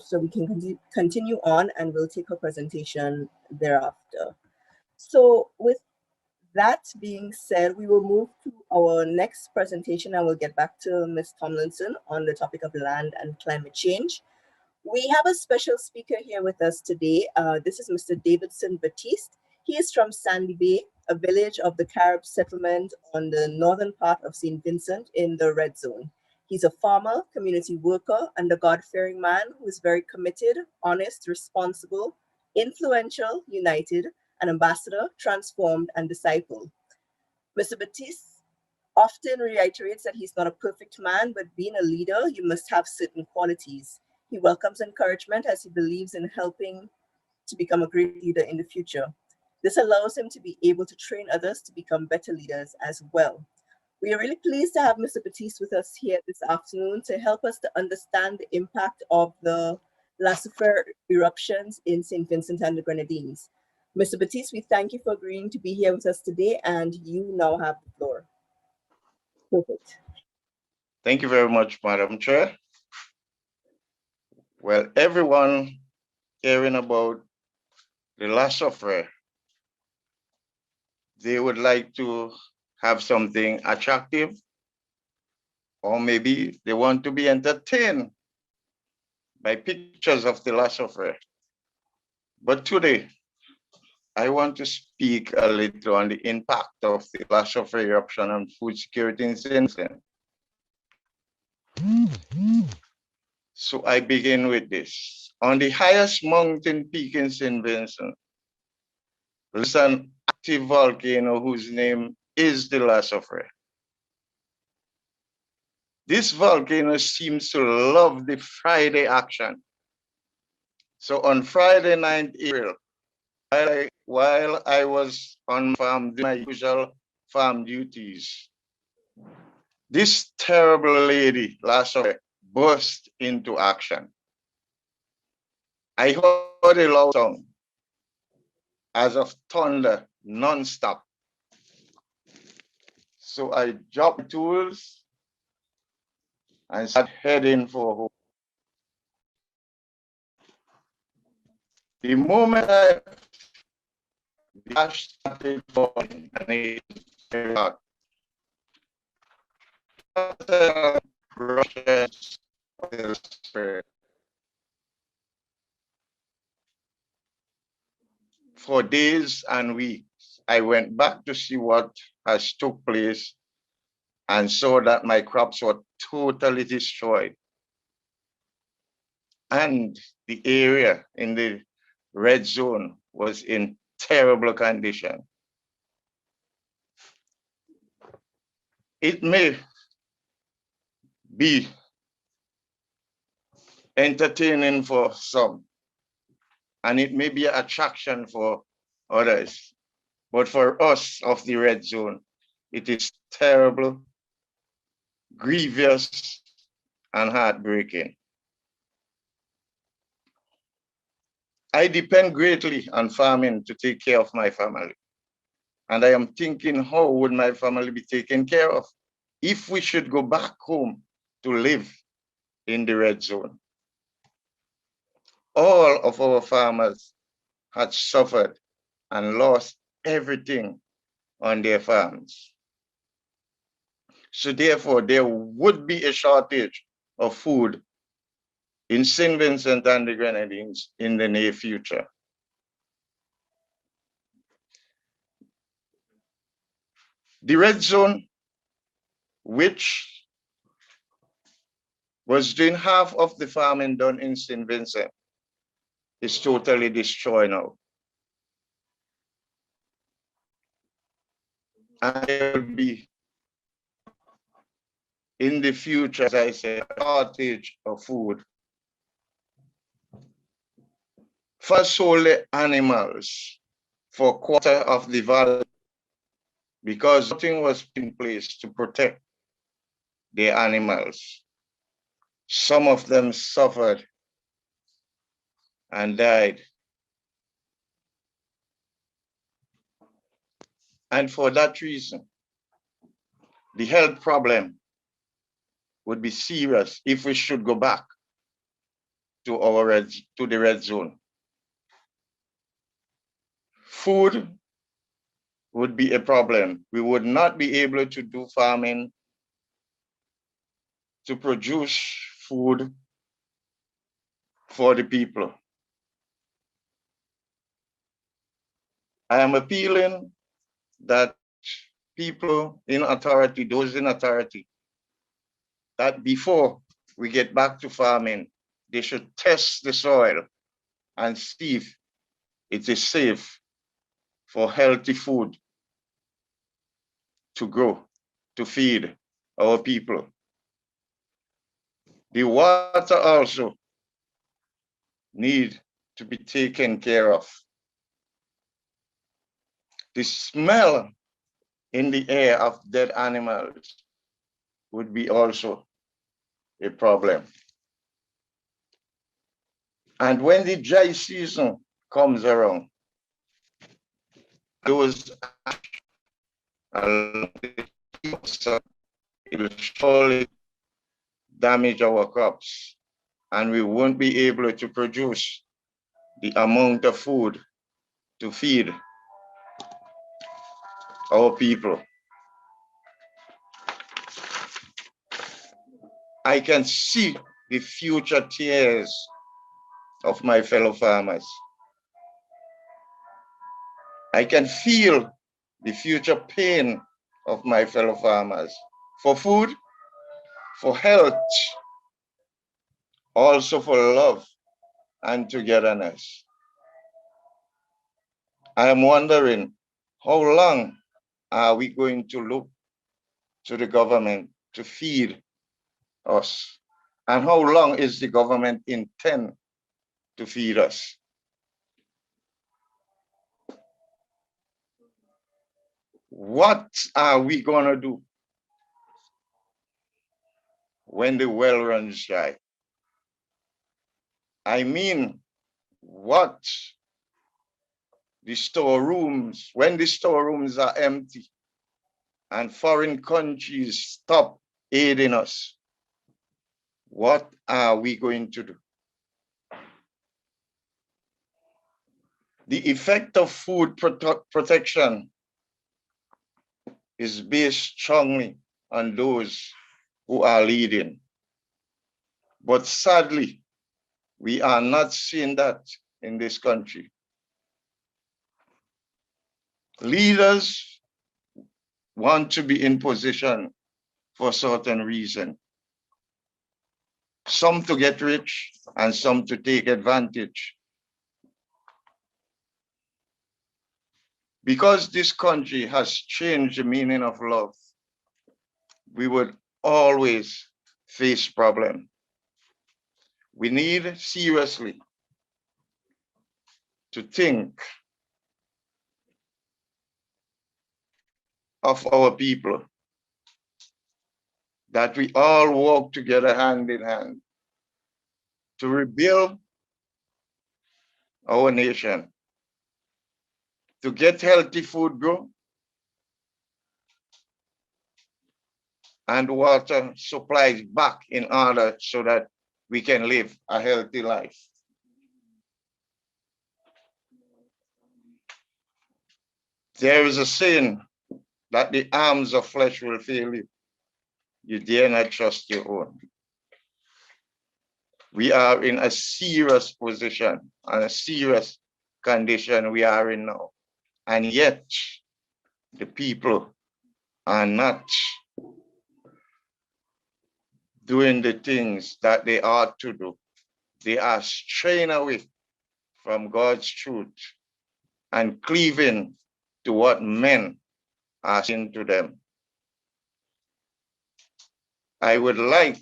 so we can continue on and we'll take her presentation thereafter. So with that being said, we will move to our next presentation and we'll get back to Ms. Tomlinson on the topic of land and climate change. We have a special speaker here with us today. This is Mr. Davidson Batiste. He is from Sandy Bay, a village of the Carib settlement on the northern part of St. Vincent in the Red Zone. He's a farmer, community worker, and a God-fearing man who is very committed, honest, responsible, influential, united, an ambassador, transformed, and disciple. Mr. Batiste often reiterates that he's not a perfect man, but being a leader, you must have certain qualities. He welcomes encouragement as he believes in helping to become a great leader in the future. This allows him to be able to train others to become better leaders as well. We are really pleased to have Mr. Batiste with us here this afternoon to help us to understand the impact of the Lucifer eruptions in St. Vincent and the Grenadines. Mr. Batiste, we thank you for agreeing to be here with us today, and you now have the floor. Perfect. Thank you very much, Madam Chair. Well, everyone hearing about the Lucifer, they would like to have something attractive, or maybe they want to be entertained by pictures of the Lucifer. But today, I want to speak a little on the impact of the Lucifer eruption on food security in St. Vincent. So I begin with this. On the highest mountain peak in St. Vincent, there's an active volcano whose name is the La Soufrière. This volcano seems to love the Friday action. So on Friday 9th April, while I was on farm doing my usual farm duties, this terrible lady, La Soufrière, burst into action. I heard a loud sound as of thunder non-stop. So I dropped tools and started heading for home. The moment I started falling and it came out, brushes of the spirit. For days and weeks, I went back to see what has took place and saw that my crops were totally destroyed. And the area in the red zone was in terrible condition. It may be entertaining for some, and it may be an attraction for others. But for us of the red zone, it is terrible, grievous, and heartbreaking. I depend greatly on farming to take care of my family. And I am thinking, how would my family be taken care of if we should go back home to live in the red zone? All of our farmers had suffered and lost everything on their farms. So therefore, there would be a shortage of food in St. Vincent and the Grenadines in the near future. The red zone, which was doing half of the farming done in St. Vincent, is totally destroyed now. And there will be, in the future, as I said, a shortage of food for solely animals for a quarter of the valley, because nothing was in place to protect the animals. Some of them suffered and died. And for that reason, the health problem would be serious if we should go back to the red zone. Food would be a problem. We would not be able to do farming to produce food for the people. I am appealing that people in authority, those in authority, that before we get back to farming, they should test the soil and see if it is safe for healthy food to grow, to feed our people. The water also need to be taken care of. The smell in the air of dead animals would be also a problem. And when the dry season comes around, those it will surely damage our crops, and we won't be able to produce the amount of food to feed our people. I can see the future tears of my fellow farmers. I can feel the future pain of my fellow farmers for food, for health, also for love and togetherness. I am wondering, how long are we going to look to the government to feed us? And how long is the government intend to feed us? What are we gonna do when the well runs dry? I mean, what the storerooms, when the storerooms are empty and foreign countries stop aiding us, what are we going to do? The effect of food protection is based strongly on those who are leading. But sadly, we are not seeing that in this country. Leaders want to be in position for certain reason. Some to get rich and some to take advantage. Because this country has changed the meaning of love, we would always face problems. We need seriously to think of our people, that we all work together hand in hand to rebuild our nation, to get healthy food grow and water supplies back in order so that we can live a healthy life. There is a saying that the arms of flesh will fail you. You dare not trust your own. We are in a serious position and a serious condition we are in now. And yet, the people are not doing the things that they ought to do. They are straying away from God's truth and cleaving to what men are saying to them. I would like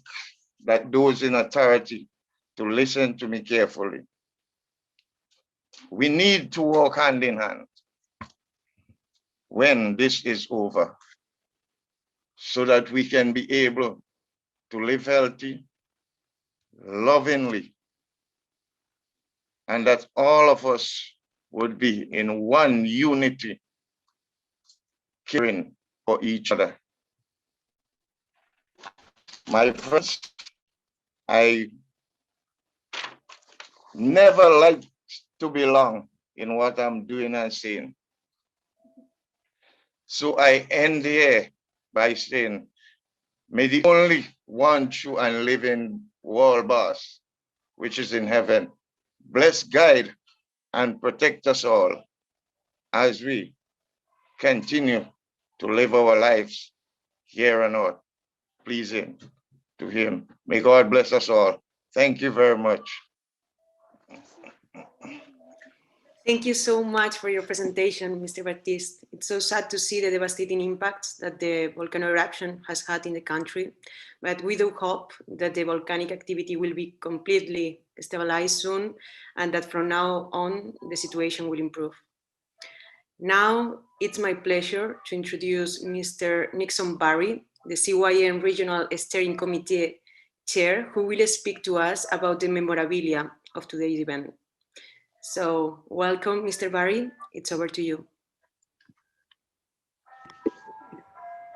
that those in authority to listen to me carefully. We need to walk hand in hand when this is over, so that we can be able to live healthy, lovingly, and that all of us would be in one unity, caring for each other. My friends, I never like to belong in what I'm doing and saying. So I end here by saying, may the only one true and living world boss, which is in heaven, bless, guide, and protect us all as we continue to live our lives here on earth, pleasing to him. May God bless us all. Thank you very much. Thank you so much for your presentation, Mr. Baptiste. It's so sad to see the devastating impacts that the volcano eruption has had in the country, but we do hope that the volcanic activity will be completely stabilized soon and that from now on, the situation will improve. Now, it's my pleasure to introduce Mr. Nixon Barry, the CYEN Regional Steering Committee Chair, who will speak to us about the memorabilia of today's event. So welcome, Mr. Barry. It's over to you.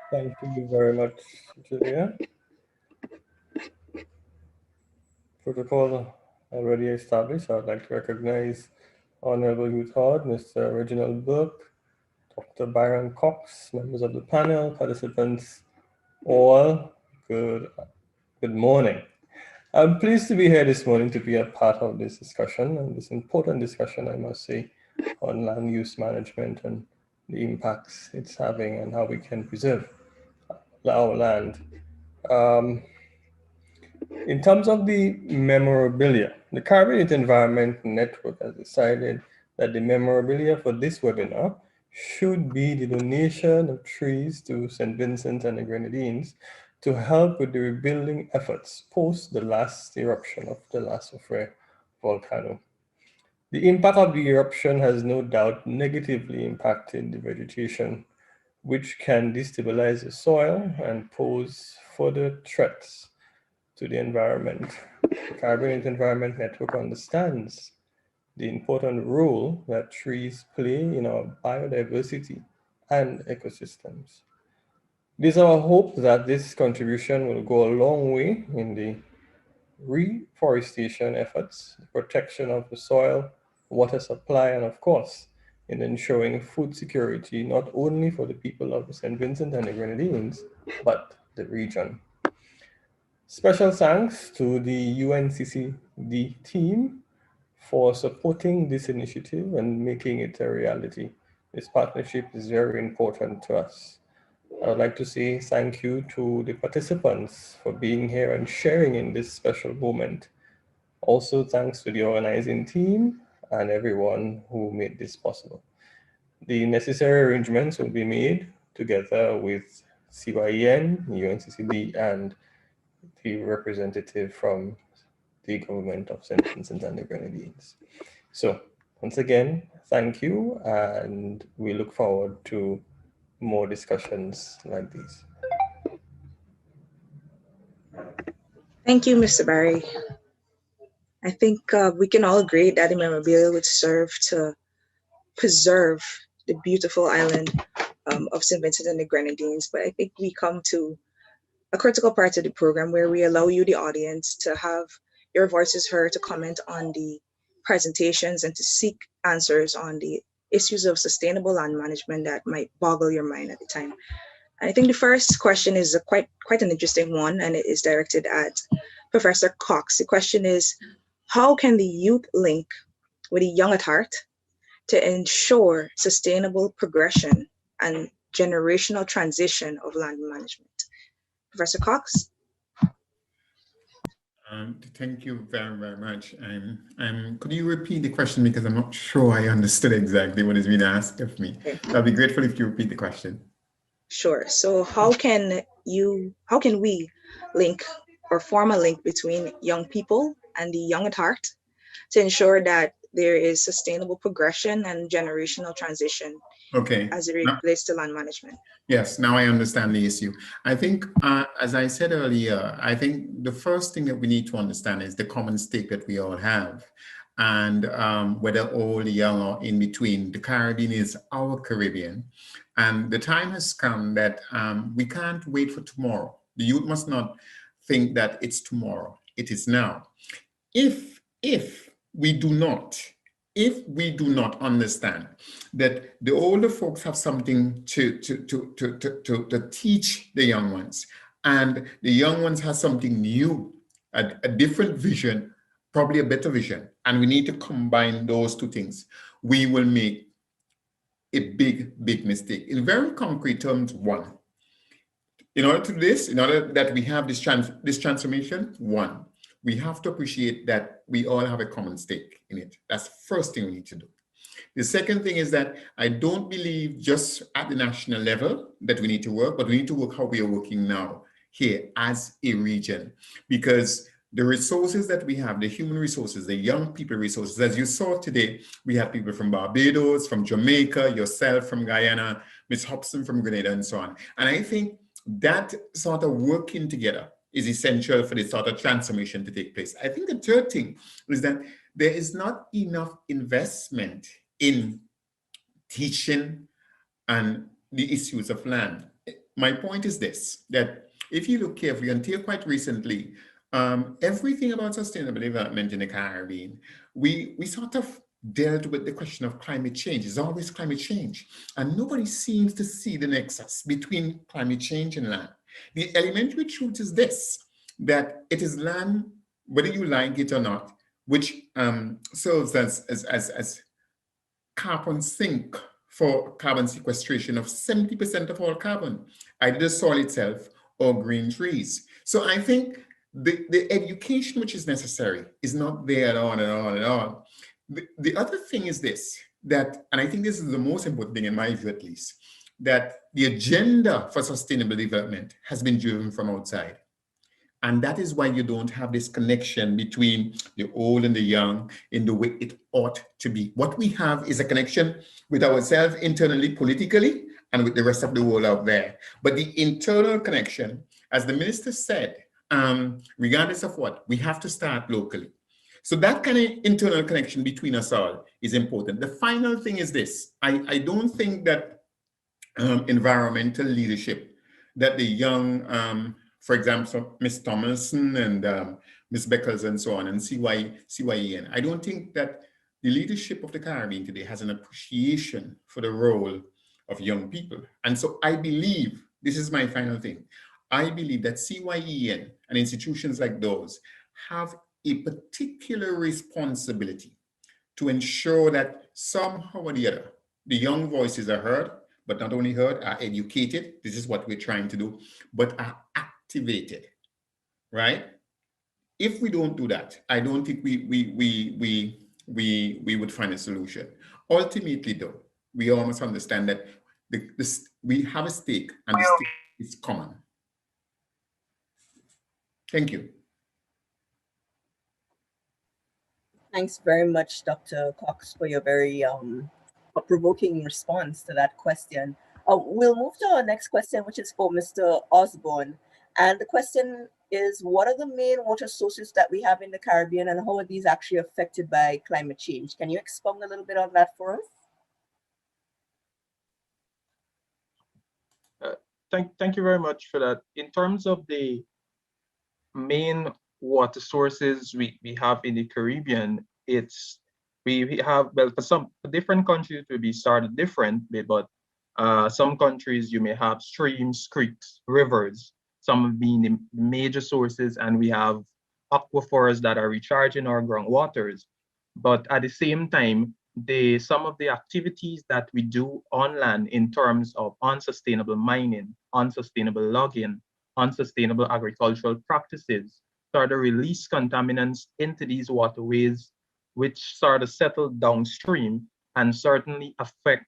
Thank you very much, Julia. Protocol already established. I'd like to recognize Honorable Youth Hod, Mr. Reginald Burke, Dr. Byron Cox, members of the panel, participants, all, good morning. I'm pleased to be here this morning to be a part of this discussion, and this important discussion, I must say, on land use management and the impacts it's having and how we can preserve our land. In terms of the memorabilia, the Caribbean Environment Network has decided that the memorabilia for this webinar should be the donation of trees to St. Vincent and the Grenadines to help with the rebuilding efforts post the last eruption of the La Soufrière volcano. The impact of the eruption has no doubt negatively impacted the vegetation, which can destabilize the soil and pose further threats to the environment. The Caribbean Environment Network understands the important role that trees play in our biodiversity and ecosystems. It is our hope that this contribution will go a long way in the reforestation efforts, the protection of the soil, water supply, and of course, in ensuring food security, not only for the people of St. Vincent and the Grenadines, but the region. Special thanks to the UNCCD team for supporting this initiative and making it a reality. This partnership is very important to us. I would like to say thank you to the participants for being here and sharing in this special moment. Also, thanks to the organizing team and everyone who made this possible. The necessary arrangements will be made together with CYEN, UNCCD, and the representative from the government of St. Vincent and the Grenadines. So once again, thank you, and we look forward to more discussions like these. Thank you, Mr. Barry. I think we can all agree that the memorabilia would serve to preserve the beautiful island of St. Vincent and the Grenadines, but I think we come to a critical part of the program where we allow you, the audience, to have your voices heard, to comment on the presentations and to seek answers on the issues of sustainable land management that might boggle your mind at the time. And I think the first question is quite an interesting one, and it is directed at Professor Cox. The question is, how can the youth link with the young at heart to ensure sustainable progression and generational transition of land management? Professor Cox? Thank you very, very much. Could you repeat the question, because I'm not sure I understood exactly what is being asked of me. Okay. I'll be grateful if you repeat the question. Sure. So how can we link or form a link between young people and the young at heart to ensure that there is sustainable progression and generational transition as it relates to land management? Yes, now I understand the issue. I think, as I said earlier, I think the first thing that we need to understand is the common stake that we all have. And whether old, young, or in between, the Caribbean is our Caribbean. And the time has come that we can't wait for tomorrow. The youth must not think that it's tomorrow. It is now. If we do not understand that the older folks have something to teach the young ones, and the young ones have something new, a different vision, probably a better vision, and we need to combine those two things, we will make a big mistake. In very concrete terms, one, in order that we have this transformation, one, we have to appreciate that we all have a common stake in it. That's the first thing we need to do. The second thing is that I don't believe just at the national level that we need to work, but we need to work how we are working now here as a region, because the resources that we have, the human resources, the young people resources, as you saw today, we have people from Barbados, from Jamaica, yourself from Guyana, Ms. Hobson from Grenada, and so on. And I think that sort of working together is essential for this sort of transformation to take place. I think the third thing is that there is not enough investment in teaching and the issues of land. My point is this, that if you look carefully, until quite recently, everything about sustainable development in the Caribbean, we sort of dealt with the question of climate change. It's always climate change. And nobody seems to see the nexus between climate change and land. The elementary truth is this, that it is land, whether you like it or not, which serves as carbon sink for carbon sequestration of 70% of all carbon, either the soil itself or green trees. So I think The education which is necessary is not there at all and all and all. The other thing is this, that, and I think this is the most important thing in my view at least, that the agenda for sustainable development has been driven from outside. And that is why you don't have this connection between the old and the young in the way it ought to be. What we have is a connection with ourselves internally, politically, and with the rest of the world out there. But the internal connection, as the minister said, regardless of what, we have to start locally. So that kind of internal connection between us all is important. The final thing is this. I don't think that environmental leadership, that the young, for example, Ms. Tomlinson and Ms. Beckles and so on, and CYEN, I don't think that the leadership of the Caribbean today has an appreciation for the role of young people. And so I believe, this is my final thing, I believe that CYEN and institutions like those have a particular responsibility to ensure that somehow or the other, the young voices are heard, but not only heard, are educated. This is what we're trying to do, but are activated, right? If we don't do that, I don't think we would find a solution. Ultimately, though, we all must understand that we have a stake, and the stake is common. Thank you. Thanks very much, Dr. Cox, for your very provoking response to that question. We'll move to our next question, which is for Mr. Osborne. And the question is, what are the main water sources that we have in the Caribbean, and how are these actually affected by climate change? Can you expound a little bit on that for us? Thank you very much for that. In terms of the main water sources we have in the Caribbean, we have, well, for different countries it will be started differently, but some countries you may have streams, creeks, rivers, some being the major sources, and we have aquifers that are recharging our groundwaters. But at the same time, some of the activities that we do on land in terms of unsustainable mining, unsustainable logging, unsustainable agricultural practices start to release contaminants into these waterways, which start to settle downstream and certainly affect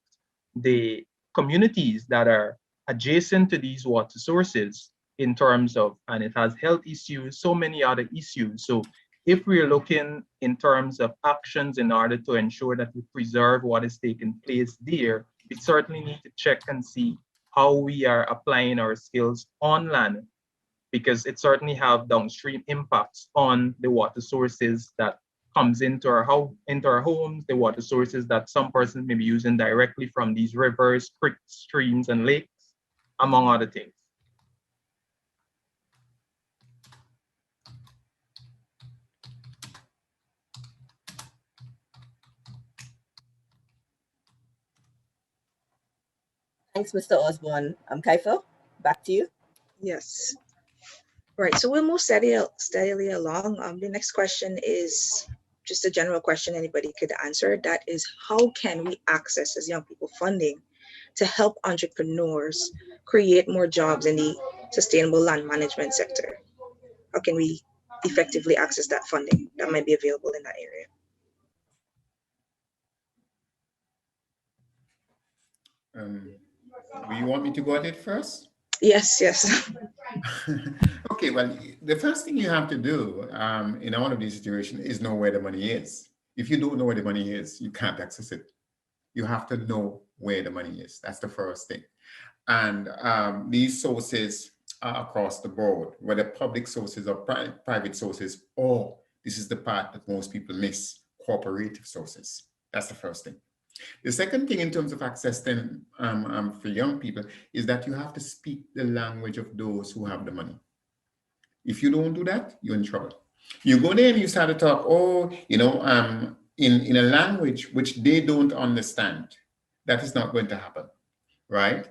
the communities that are adjacent to these water sources in terms of, and it has health issues, so many other issues. So if we're looking in terms of actions in order to ensure that we preserve what is taking place there, we certainly need to check and see how we are applying our skills on land, because it certainly have downstream impacts on the water sources that comes into our homes, the water sources that some persons may be using directly from these rivers, creeks, streams, and lakes, among other things. Thanks, Mr. Osborne. Kaifa, back to you. Yes. Right, so we'll move steadily along. The next question is just a general question anybody could answer. That is, how can we access, as young people, funding to help entrepreneurs create more jobs in the sustainable land management sector? How can we effectively access that funding that might be available in that area? Do you want me to go at it first? Yes, yes. Okay, well, the first thing you have to do in all of these situations is know where the money is. If you don't know where the money is, you can't access it. You have to know where the money is. That's the first thing. And these sources are across the board, whether public sources or private sources, or this is the part that most people miss, cooperative sources. That's the first thing. The second thing in terms of access then for young people is that you have to speak the language of those who have the money. If you don't do that, you're in trouble. You go there and you start to talk, in a language which they don't understand. That is not going to happen, right?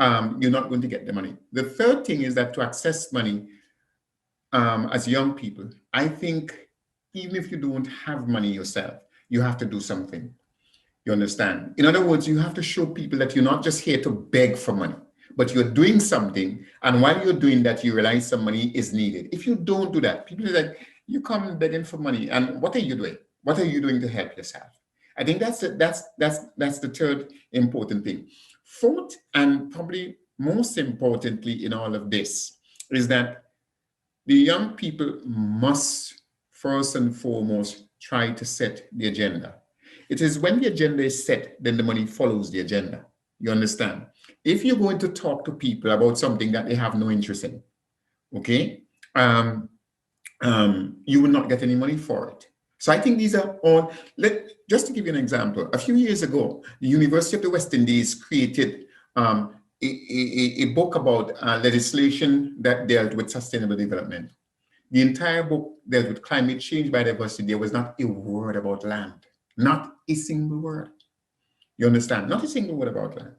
You're not going to get the money. The third thing is that to access money as young people, I think even if you don't have money yourself, you have to do something. You understand? In other words, you have to show people that you're not just here to beg for money, but you're doing something, and while you're doing that, you realize some money is needed. If you don't do that, people are like, you come begging for money, and what are you doing? What are you doing to help yourself? I think that's the third important thing. Fourth, and probably most importantly in all of this, is that the young people must first and foremost try to set the agenda. It is when the agenda is set, then the money follows the agenda. You understand? If you're going to talk to people about something that they have no interest in, okay, you will not get any money for it. So I think these are all, just to give you an example, a few years ago, the University of the West Indies created a book about legislation that dealt with sustainable development. The entire book dealt with climate change, biodiversity. There was not a word about land, not a single word. You understand? Not a single word about land.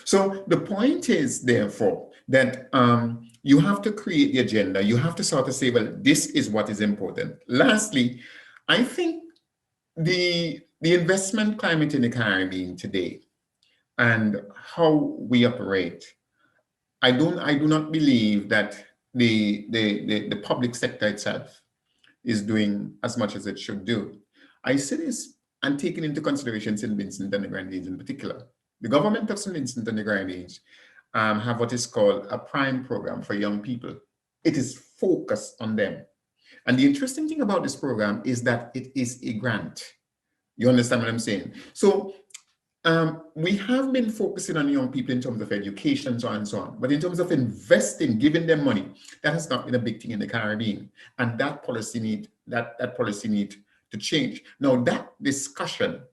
So the point is, therefore, that you have to create the agenda. You have to sort of say, well, this is what is important. Lastly, I think the investment climate in the Caribbean today and how we operate, I do not believe that the public sector itself is doing as much as it should do. I say this and taking into consideration St. Vincent and the Grenadines in particular. The government of St. Vincent and the Grenadines have what is called a prime program for young people. It is focused on them. And the interesting thing about this program is that it is a grant. You understand what I'm saying? So we have been focusing on young people in terms of education, so on and so on. But in terms of investing, giving them money, that has not been a big thing in the Caribbean. And that policy need to change. Now, that discussion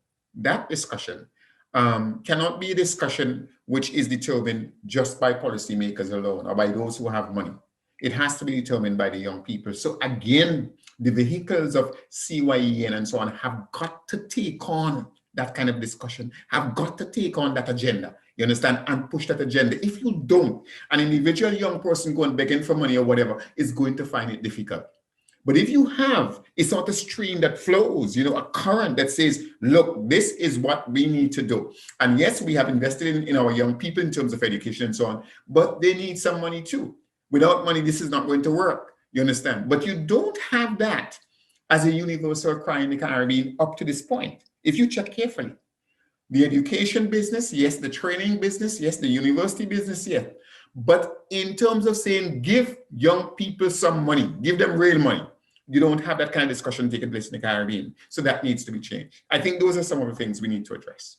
cannot be a discussion which is determined just by policymakers alone or by those who have money. It has to be determined by the young people. So again, the vehicles of CYEN and so on have got to take on that kind of discussion, have got to take on that agenda, you understand, and push that agenda. If you don't, an individual young person going begging for money or whatever is going to find it difficult. But if you have a sort of stream that flows, you know, a current that says, look, this is what we need to do. And yes, we have invested in our young people in terms of education and so on, but they need some money too. Without money, this is not going to work, you understand? But you don't have that as a universal cry in the Caribbean up to this point. If you check carefully, the education business, yes, the training business, yes, the university business, yes. But in terms of saying, give young people some money, give them real money, you don't have that kind of discussion taking place in the Caribbean. So that needs to be changed. I think those are some of the things we need to address.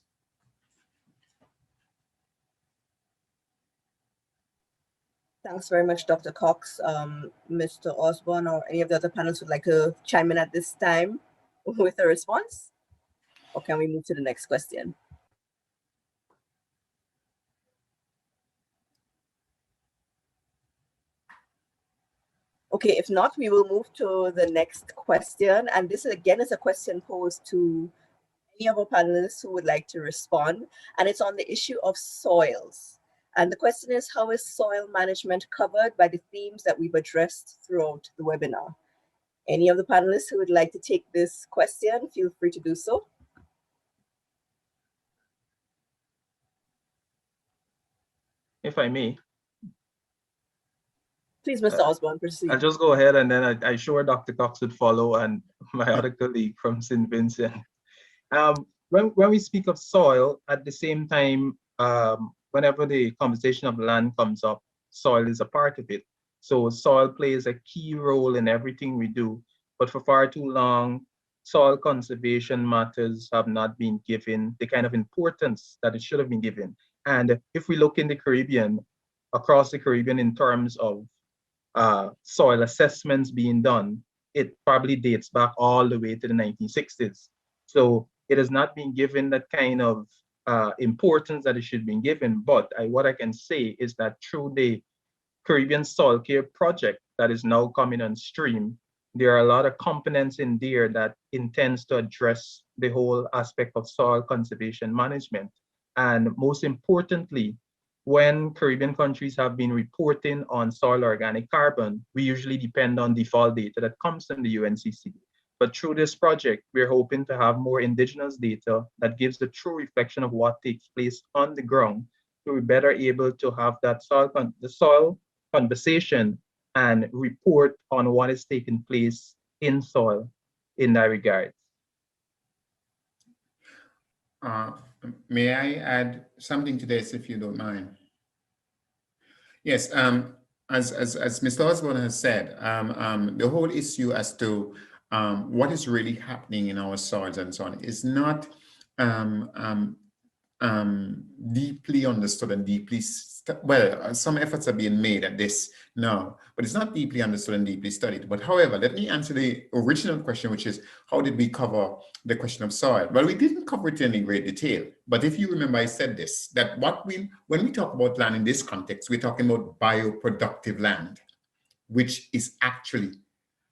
Thanks very much, Dr. Cox. Mr. Osborne or any of the other panelists would like to chime in at this time with a response? Or can we move to the next question? Okay, if not, we will move to the next question. And this again is a question posed to any of our panelists who would like to respond. And it's on the issue of soils. And the question is, how is soil management covered by the themes that we've addressed throughout the webinar? Any of the panelists who would like to take this question, feel free to do so. If I may. Please, Mr. Osborne, proceed. I'll just go ahead and then I'm sure Dr. Cox would follow and my other colleague from St. Vincent. When we speak of soil, at the same time, whenever the conversation of land comes up, soil is a part of it. So soil plays a key role in everything we do. But for far too long, soil conservation matters have not been given the kind of importance that it should have been given. And if we look in the Caribbean, across the Caribbean in terms of soil assessments being done, it probably dates back all the way to the 1960s. So it has not been given that kind of importance that it should be given. But what I can say is that through the Caribbean Soil Care Project that is now coming on stream, there are a lot of components in there that intends to address the whole aspect of soil conservation management. And most importantly, when Caribbean countries have been reporting on soil organic carbon, we usually depend on default data that comes from the UNCCD. But through this project, we're hoping to have more indigenous data that gives the true reflection of what takes place on the ground to be better able to have that the soil conversation and report on what is taking place in soil in that regard. May I add something to this, if you don't mind? Yes, as Mr. Osborne has said, the whole issue as to what is really happening in our soils and so on is not deeply understood and deeply, well, some efforts are being made at this now, but it's not deeply understood and deeply studied. But however, let me answer the original question, which is, how did we cover the question of soil? Well, we didn't cover it in any great detail, but if you remember, I said this, that when we talk about land in this context, we're talking about bioproductive land, which is actually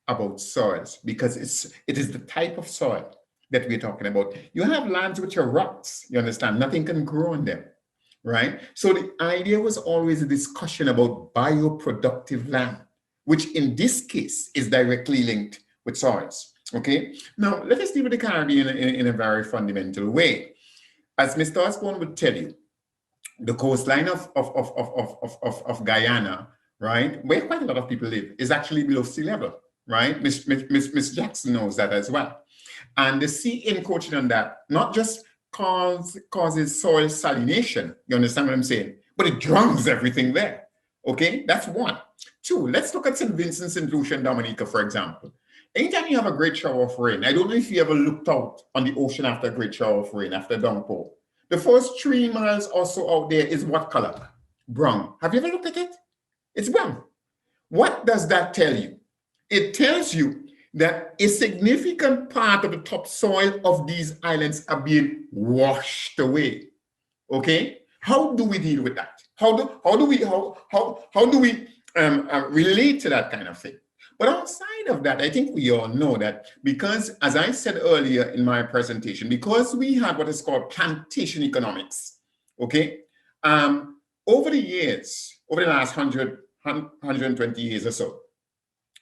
about soils, because it is the type of soil that we're talking about. You have lands which are rocks, you understand, nothing can grow on them, right? So the idea was always a discussion about bioproductive land, which in this case is directly linked with soils, okay? Now, let us deal with the Caribbean in a very fundamental way. As Mr. Osborne would tell you, the coastline of Guyana, right, where quite a lot of people live, is actually below sea level, right? Miss Jackson knows that as well. And the sea encroaching on that not just causes soil salination, you understand what I'm saying, but it drowns everything there, okay? That's one. Two, let's look at St. Vincent, St. Lucia, and Dominica, for example. Anytime you have a great shower of rain, I don't know if you ever looked out on the ocean after a great shower of rain, after a downpour. The first 3 miles or so out there is what color? Brown. Have you ever looked at it? It's brown. What does that tell you? It tells you that a significant part of the topsoil of these islands are being washed away. Okay, how do we deal with that? How do we relate to that kind of thing? But outside of that, I think we all know that because, as I said earlier in my presentation, because we had what is called plantation economics. Okay, over the years, over the last 120 years or so,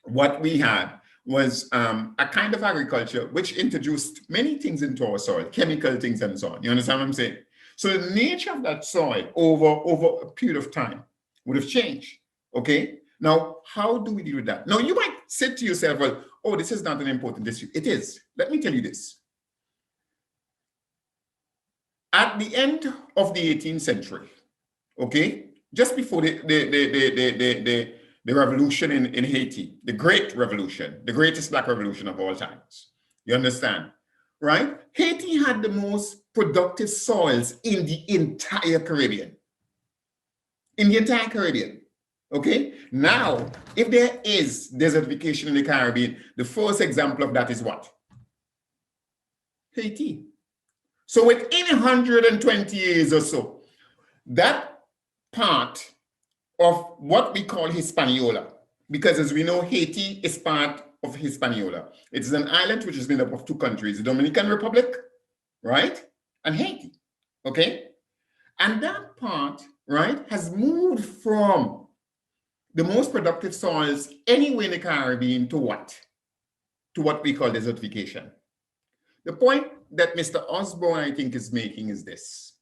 what we had was a kind of agriculture which introduced many things into our soil, chemical things and so on. You understand what I'm saying? So the nature of that soil over a period of time would have changed, okay? Now, how do we deal with that? Now, you might say to yourself, well, oh, this is not an important issue. It is. Let me tell you this. At the end of the 18th century, okay, just before the revolution in Haiti, the Great Revolution, the greatest Black revolution of all times. You understand, right? Haiti had the most productive soils in the entire Caribbean. In the entire Caribbean, okay? Now, if there is desertification in the Caribbean, the first example of that is what? Haiti. So within 120 years or so, that part of what we call Hispaniola, because as we know, Haiti is part of Hispaniola. It's an island which is made up of two countries, the Dominican Republic, right? And Haiti, okay? And that part, right, has moved from the most productive soils anywhere in the Caribbean to what? To what we call desertification. The point that Mr. Osborne, I think, is making is this,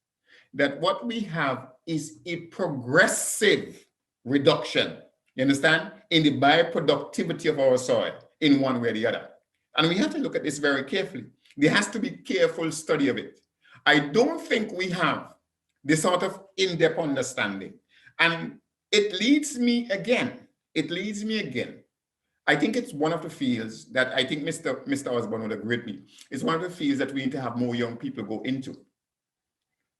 that what we have is a progressive reduction, you understand, in the bioproductivity of our soil in one way or the other. And we have to look at this very carefully. There has to be careful study of it. I don't think we have this sort of in-depth understanding. And it leads me again. I think it's one of the fields that I think Mr. Osborne would agree with me. It's one of the fields that we need to have more young people go into.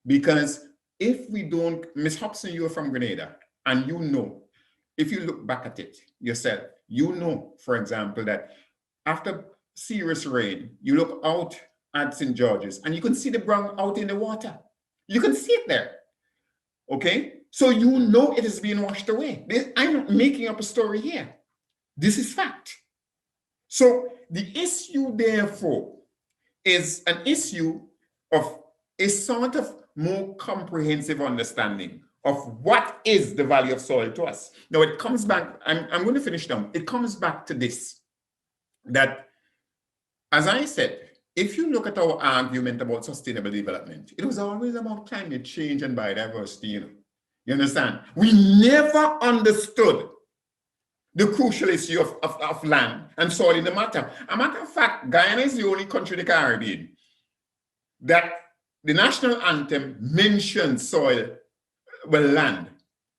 Because if we don't, Ms. Hobson, you're from Grenada, and you know, if you look back at it yourself, you know, for example, that after serious rain, you look out at St. George's and you can see the brown out in the water. You can see it there, okay? So you know it is being washed away. I'm not making up a story here. This is fact. So the issue, therefore, is an issue of a sort of more comprehensive understanding of what is the value of soil to us. Now it comes back, I'm going to finish now. It comes back to this, that, as I said, if you look at our argument about sustainable development, it was always about climate change and biodiversity, you know. You understand? We never understood the crucial issue of land and soil in the matter. A matter of fact, Guyana is the only country in the Caribbean that the national anthem mentions soil, well, land,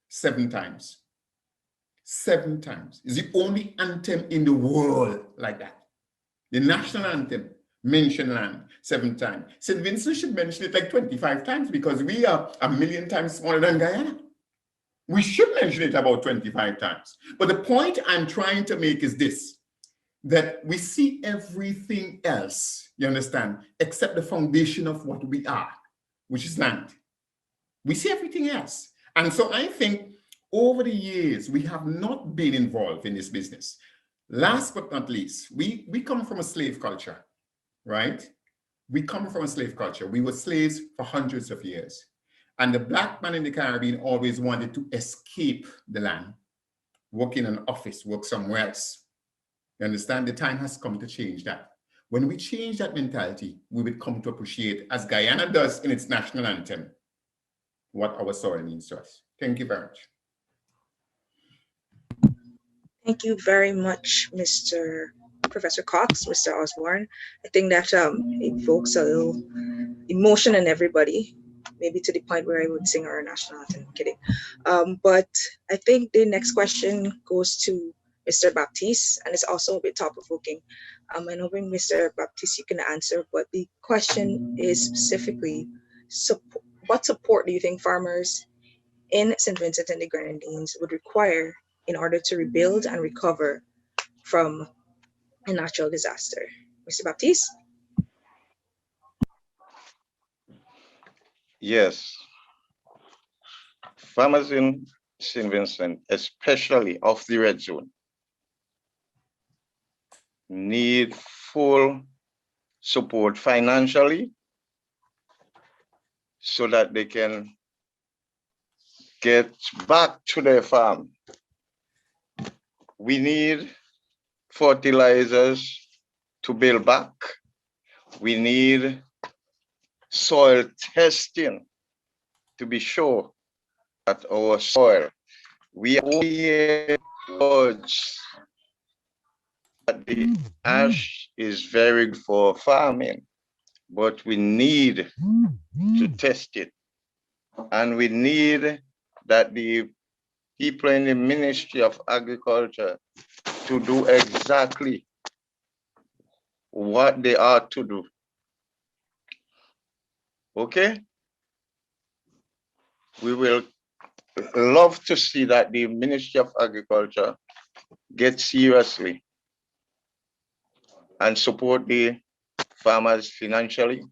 7 times. 7 times. It's the only anthem in the world like that. The national anthem mentions land 7 times. St. Vincent should mention it like 25 times because we are 1,000,000 times smaller than Guyana. We should mention it about 25 times. But the point I'm trying to make is this, that we see everything else, you understand, except the foundation of what we are, which is land. We see everything else. And so I think over the years, we have not been involved in this business. Last but not least, we come from a slave culture, right? We come from a slave culture. We were slaves for hundreds of years. And the Black man in the Caribbean always wanted to escape the land, work in an office, work somewhere else. You understand? The time has come to change that. When we change that mentality, we would come to appreciate, as Guyana does in its national anthem, what our soil means to us. Thank you very much. Thank you very much, Mr. Professor Cox, Mr. Osborne. I think that evokes a little emotion in everybody, maybe to the point where I would sing our national anthem. I'm kidding. But I think the next question goes to Mr. Baptiste, and it's also a bit thought-provoking. I know when Mr. Baptiste you can answer, but the question is specifically, what support do you think farmers in St. Vincent and the Grenadines would require in order to rebuild and recover from a natural disaster? Mr. Baptiste? Yes. Farmers in St. Vincent, especially of the red zone, need full support financially so that they can get back to their farm. We need fertilizers to build back. We need soil testing to be sure that our soil, we only urge that the ash is very good for farming, but we need to test it. And we need that the people in the Ministry of Agriculture to do exactly what they are to do. Okay? We will love to see that the Ministry of Agriculture gets seriously and support the farmers financially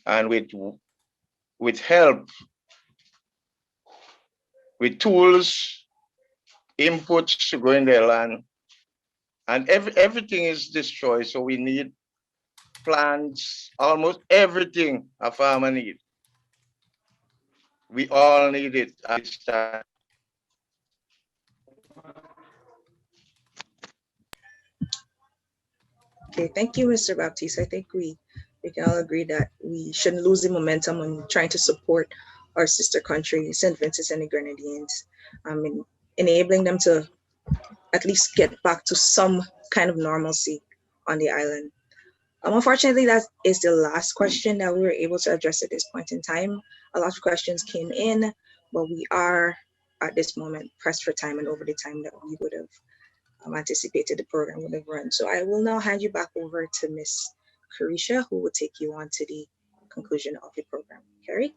and with help, with tools, inputs to go in their land. And everything is destroyed, so we need plants, almost everything a farmer needs. We all need it at this time. Okay, thank you, Mr. Baptiste. I think we can all agree that we shouldn't lose the momentum on trying to support our sister country, St. Vincent and the Grenadines, in enabling them to at least get back to some kind of normalcy on the island. Unfortunately, that is the last question that we were able to address at this point in time. A lot of questions came in, but we are at this moment pressed for time and over the time that we would have anticipated the program would have run. So I will now hand you back over to Ms. Carisha, who will take you on to the conclusion of the program. Carrie?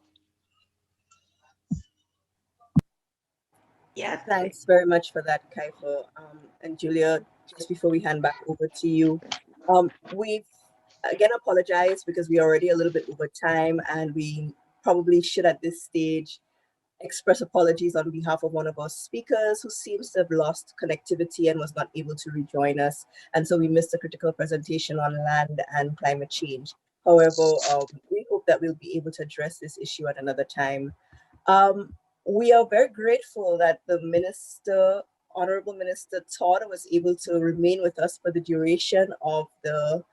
Yeah, thanks very much for that, Kaifo. And Julia, just before we hand back over to you, we've again apologize because we're already a little bit over time, and we probably should at this stage express apologies on behalf of one of our speakers who seems to have lost connectivity and was not able to rejoin us. And so we missed a critical presentation on land and climate change. However, we hope that we'll be able to address this issue at another time. We are very grateful that the Minister, Honorable Minister Todd, was able to remain with us for the duration of the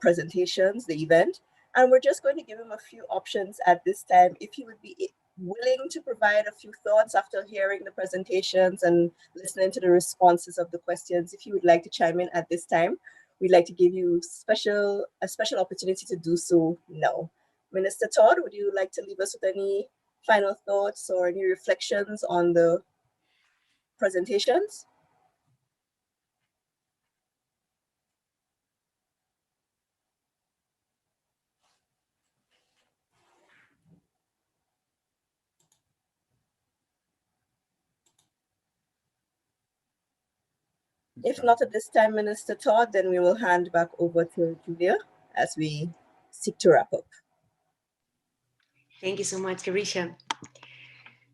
presentations, the event. And we're just going to give him a few options at this time. If he would be willing to provide a few thoughts after hearing the presentations and listening to the responses of the questions, if you would like to chime in at this time, we'd like to give you a special opportunity to do so now. Minister Todd, would you like to leave us with any final thoughts or any reflections on the presentations? If not at this time, Minister Todd, then we will hand back over to Julia as we seek to wrap up. Thank you so much, Carisha.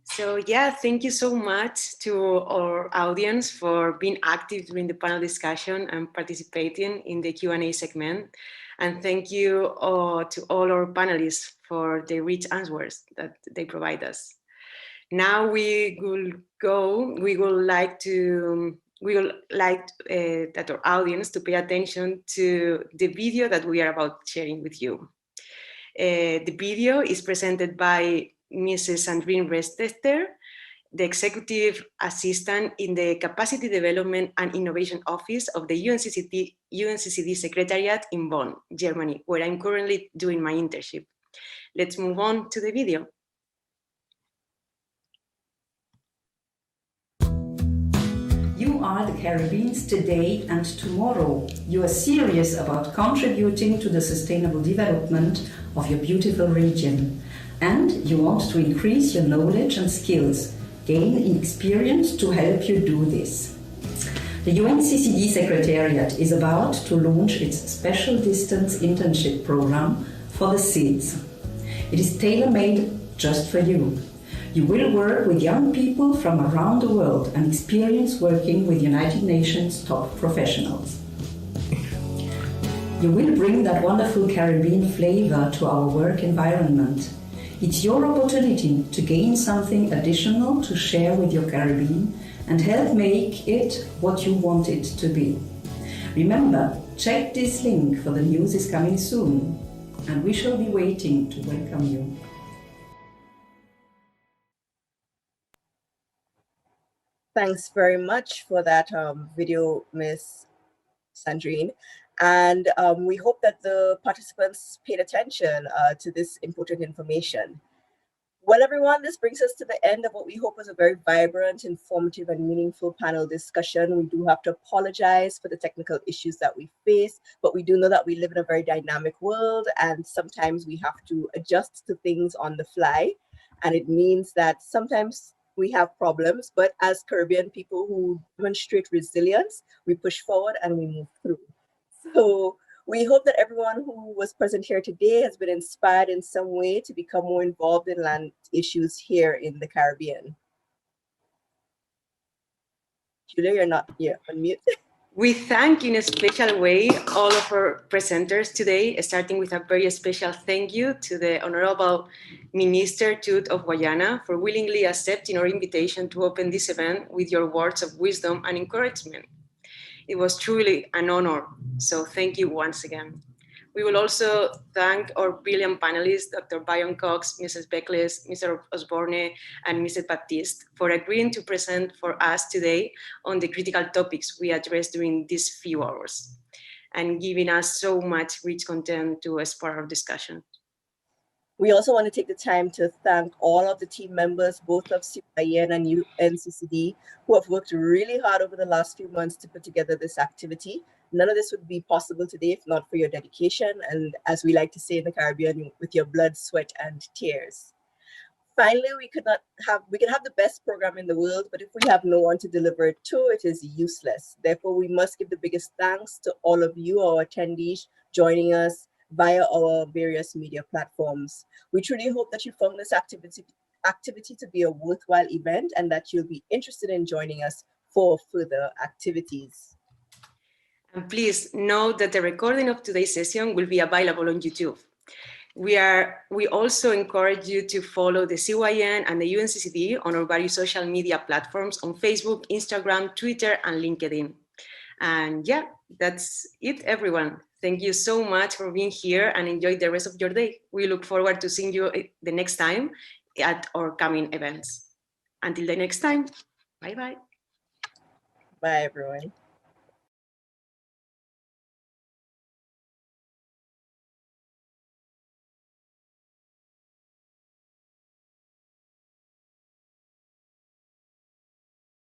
So yeah, thank you so much to our audience for being active during the panel discussion and participating in the Q&A segment. And thank you to all our panelists for the rich answers that they provide us. Now we would like that our audience to pay attention to the video that we are about sharing with you. The video is presented by Mrs. Sandrine Restester, the Executive Assistant in the Capacity Development and Innovation Office of the UNCCD Secretariat in Bonn, Germany, where I'm currently doing my internship. Let's move on to the video. You are the Caribbeans today and tomorrow. You are serious about contributing to the sustainable development of your beautiful region. And you want to increase your knowledge and skills, gain experience to help you do this. The UNCCD Secretariat is about to launch its special distance internship program for the SEEDs. It is tailor-made just for you. You will work with young people from around the world and experience working with United Nations top professionals. You will bring that wonderful Caribbean flavor to our work environment. It's your opportunity to gain something additional to share with your Caribbean and help make it what you want it to be. Remember, check this link for the news is coming soon, and we shall be waiting to welcome you. Thanks very much for that video, Ms. Sandrine. And we hope that the participants paid attention to this important information. Well, everyone, this brings us to the end of what we hope was a very vibrant, informative, and meaningful panel discussion. We do have to apologize for the technical issues that we face, but we do know that we live in a very dynamic world, and sometimes we have to adjust to things on the fly. And it means that sometimes we have problems, but as Caribbean people who demonstrate resilience, we push forward and we move through. So we hope that everyone who was present here today has been inspired in some way to become more involved in land issues here in the Caribbean. Julia, you're on mute. We thank in a special way all of our presenters today, starting with a very special thank you to the Honorable Minister Tut of Guyana for willingly accepting our invitation to open this event with your words of wisdom and encouragement. It was truly an honor, so thank you once again. We will also thank our brilliant panelists, Dr. Byron Cox, Mrs. Beckles, Mr. Osborne, and Mrs. Baptiste, for agreeing to present for us today on the critical topics we addressed during these few hours, and giving us so much rich content to spur our discussion. We also want to take the time to thank all of the team members, both of CYEN and UNCCD, who have worked really hard over the last few months to put together this activity. None of this would be possible today if not for your dedication, and as we like to say in the Caribbean, with your blood, sweat, and tears. Finally, we can have the best program in the world, but if we have no one to deliver it to, it is useless. Therefore, we must give the biggest thanks to all of you, our attendees, joining us via our various media platforms. We truly hope that you found this activity to be a worthwhile event and that you'll be interested in joining us for further activities. And please note that the recording of today's session will be available on YouTube. We also encourage you to follow the CYEN and the UNCCD on our various social media platforms on Facebook, Instagram, Twitter, and LinkedIn. And yeah, that's it, everyone. Thank you so much for being here and enjoy the rest of your day. We look forward to seeing you the next time at our coming events. Until the next time, bye-bye. Bye, everyone.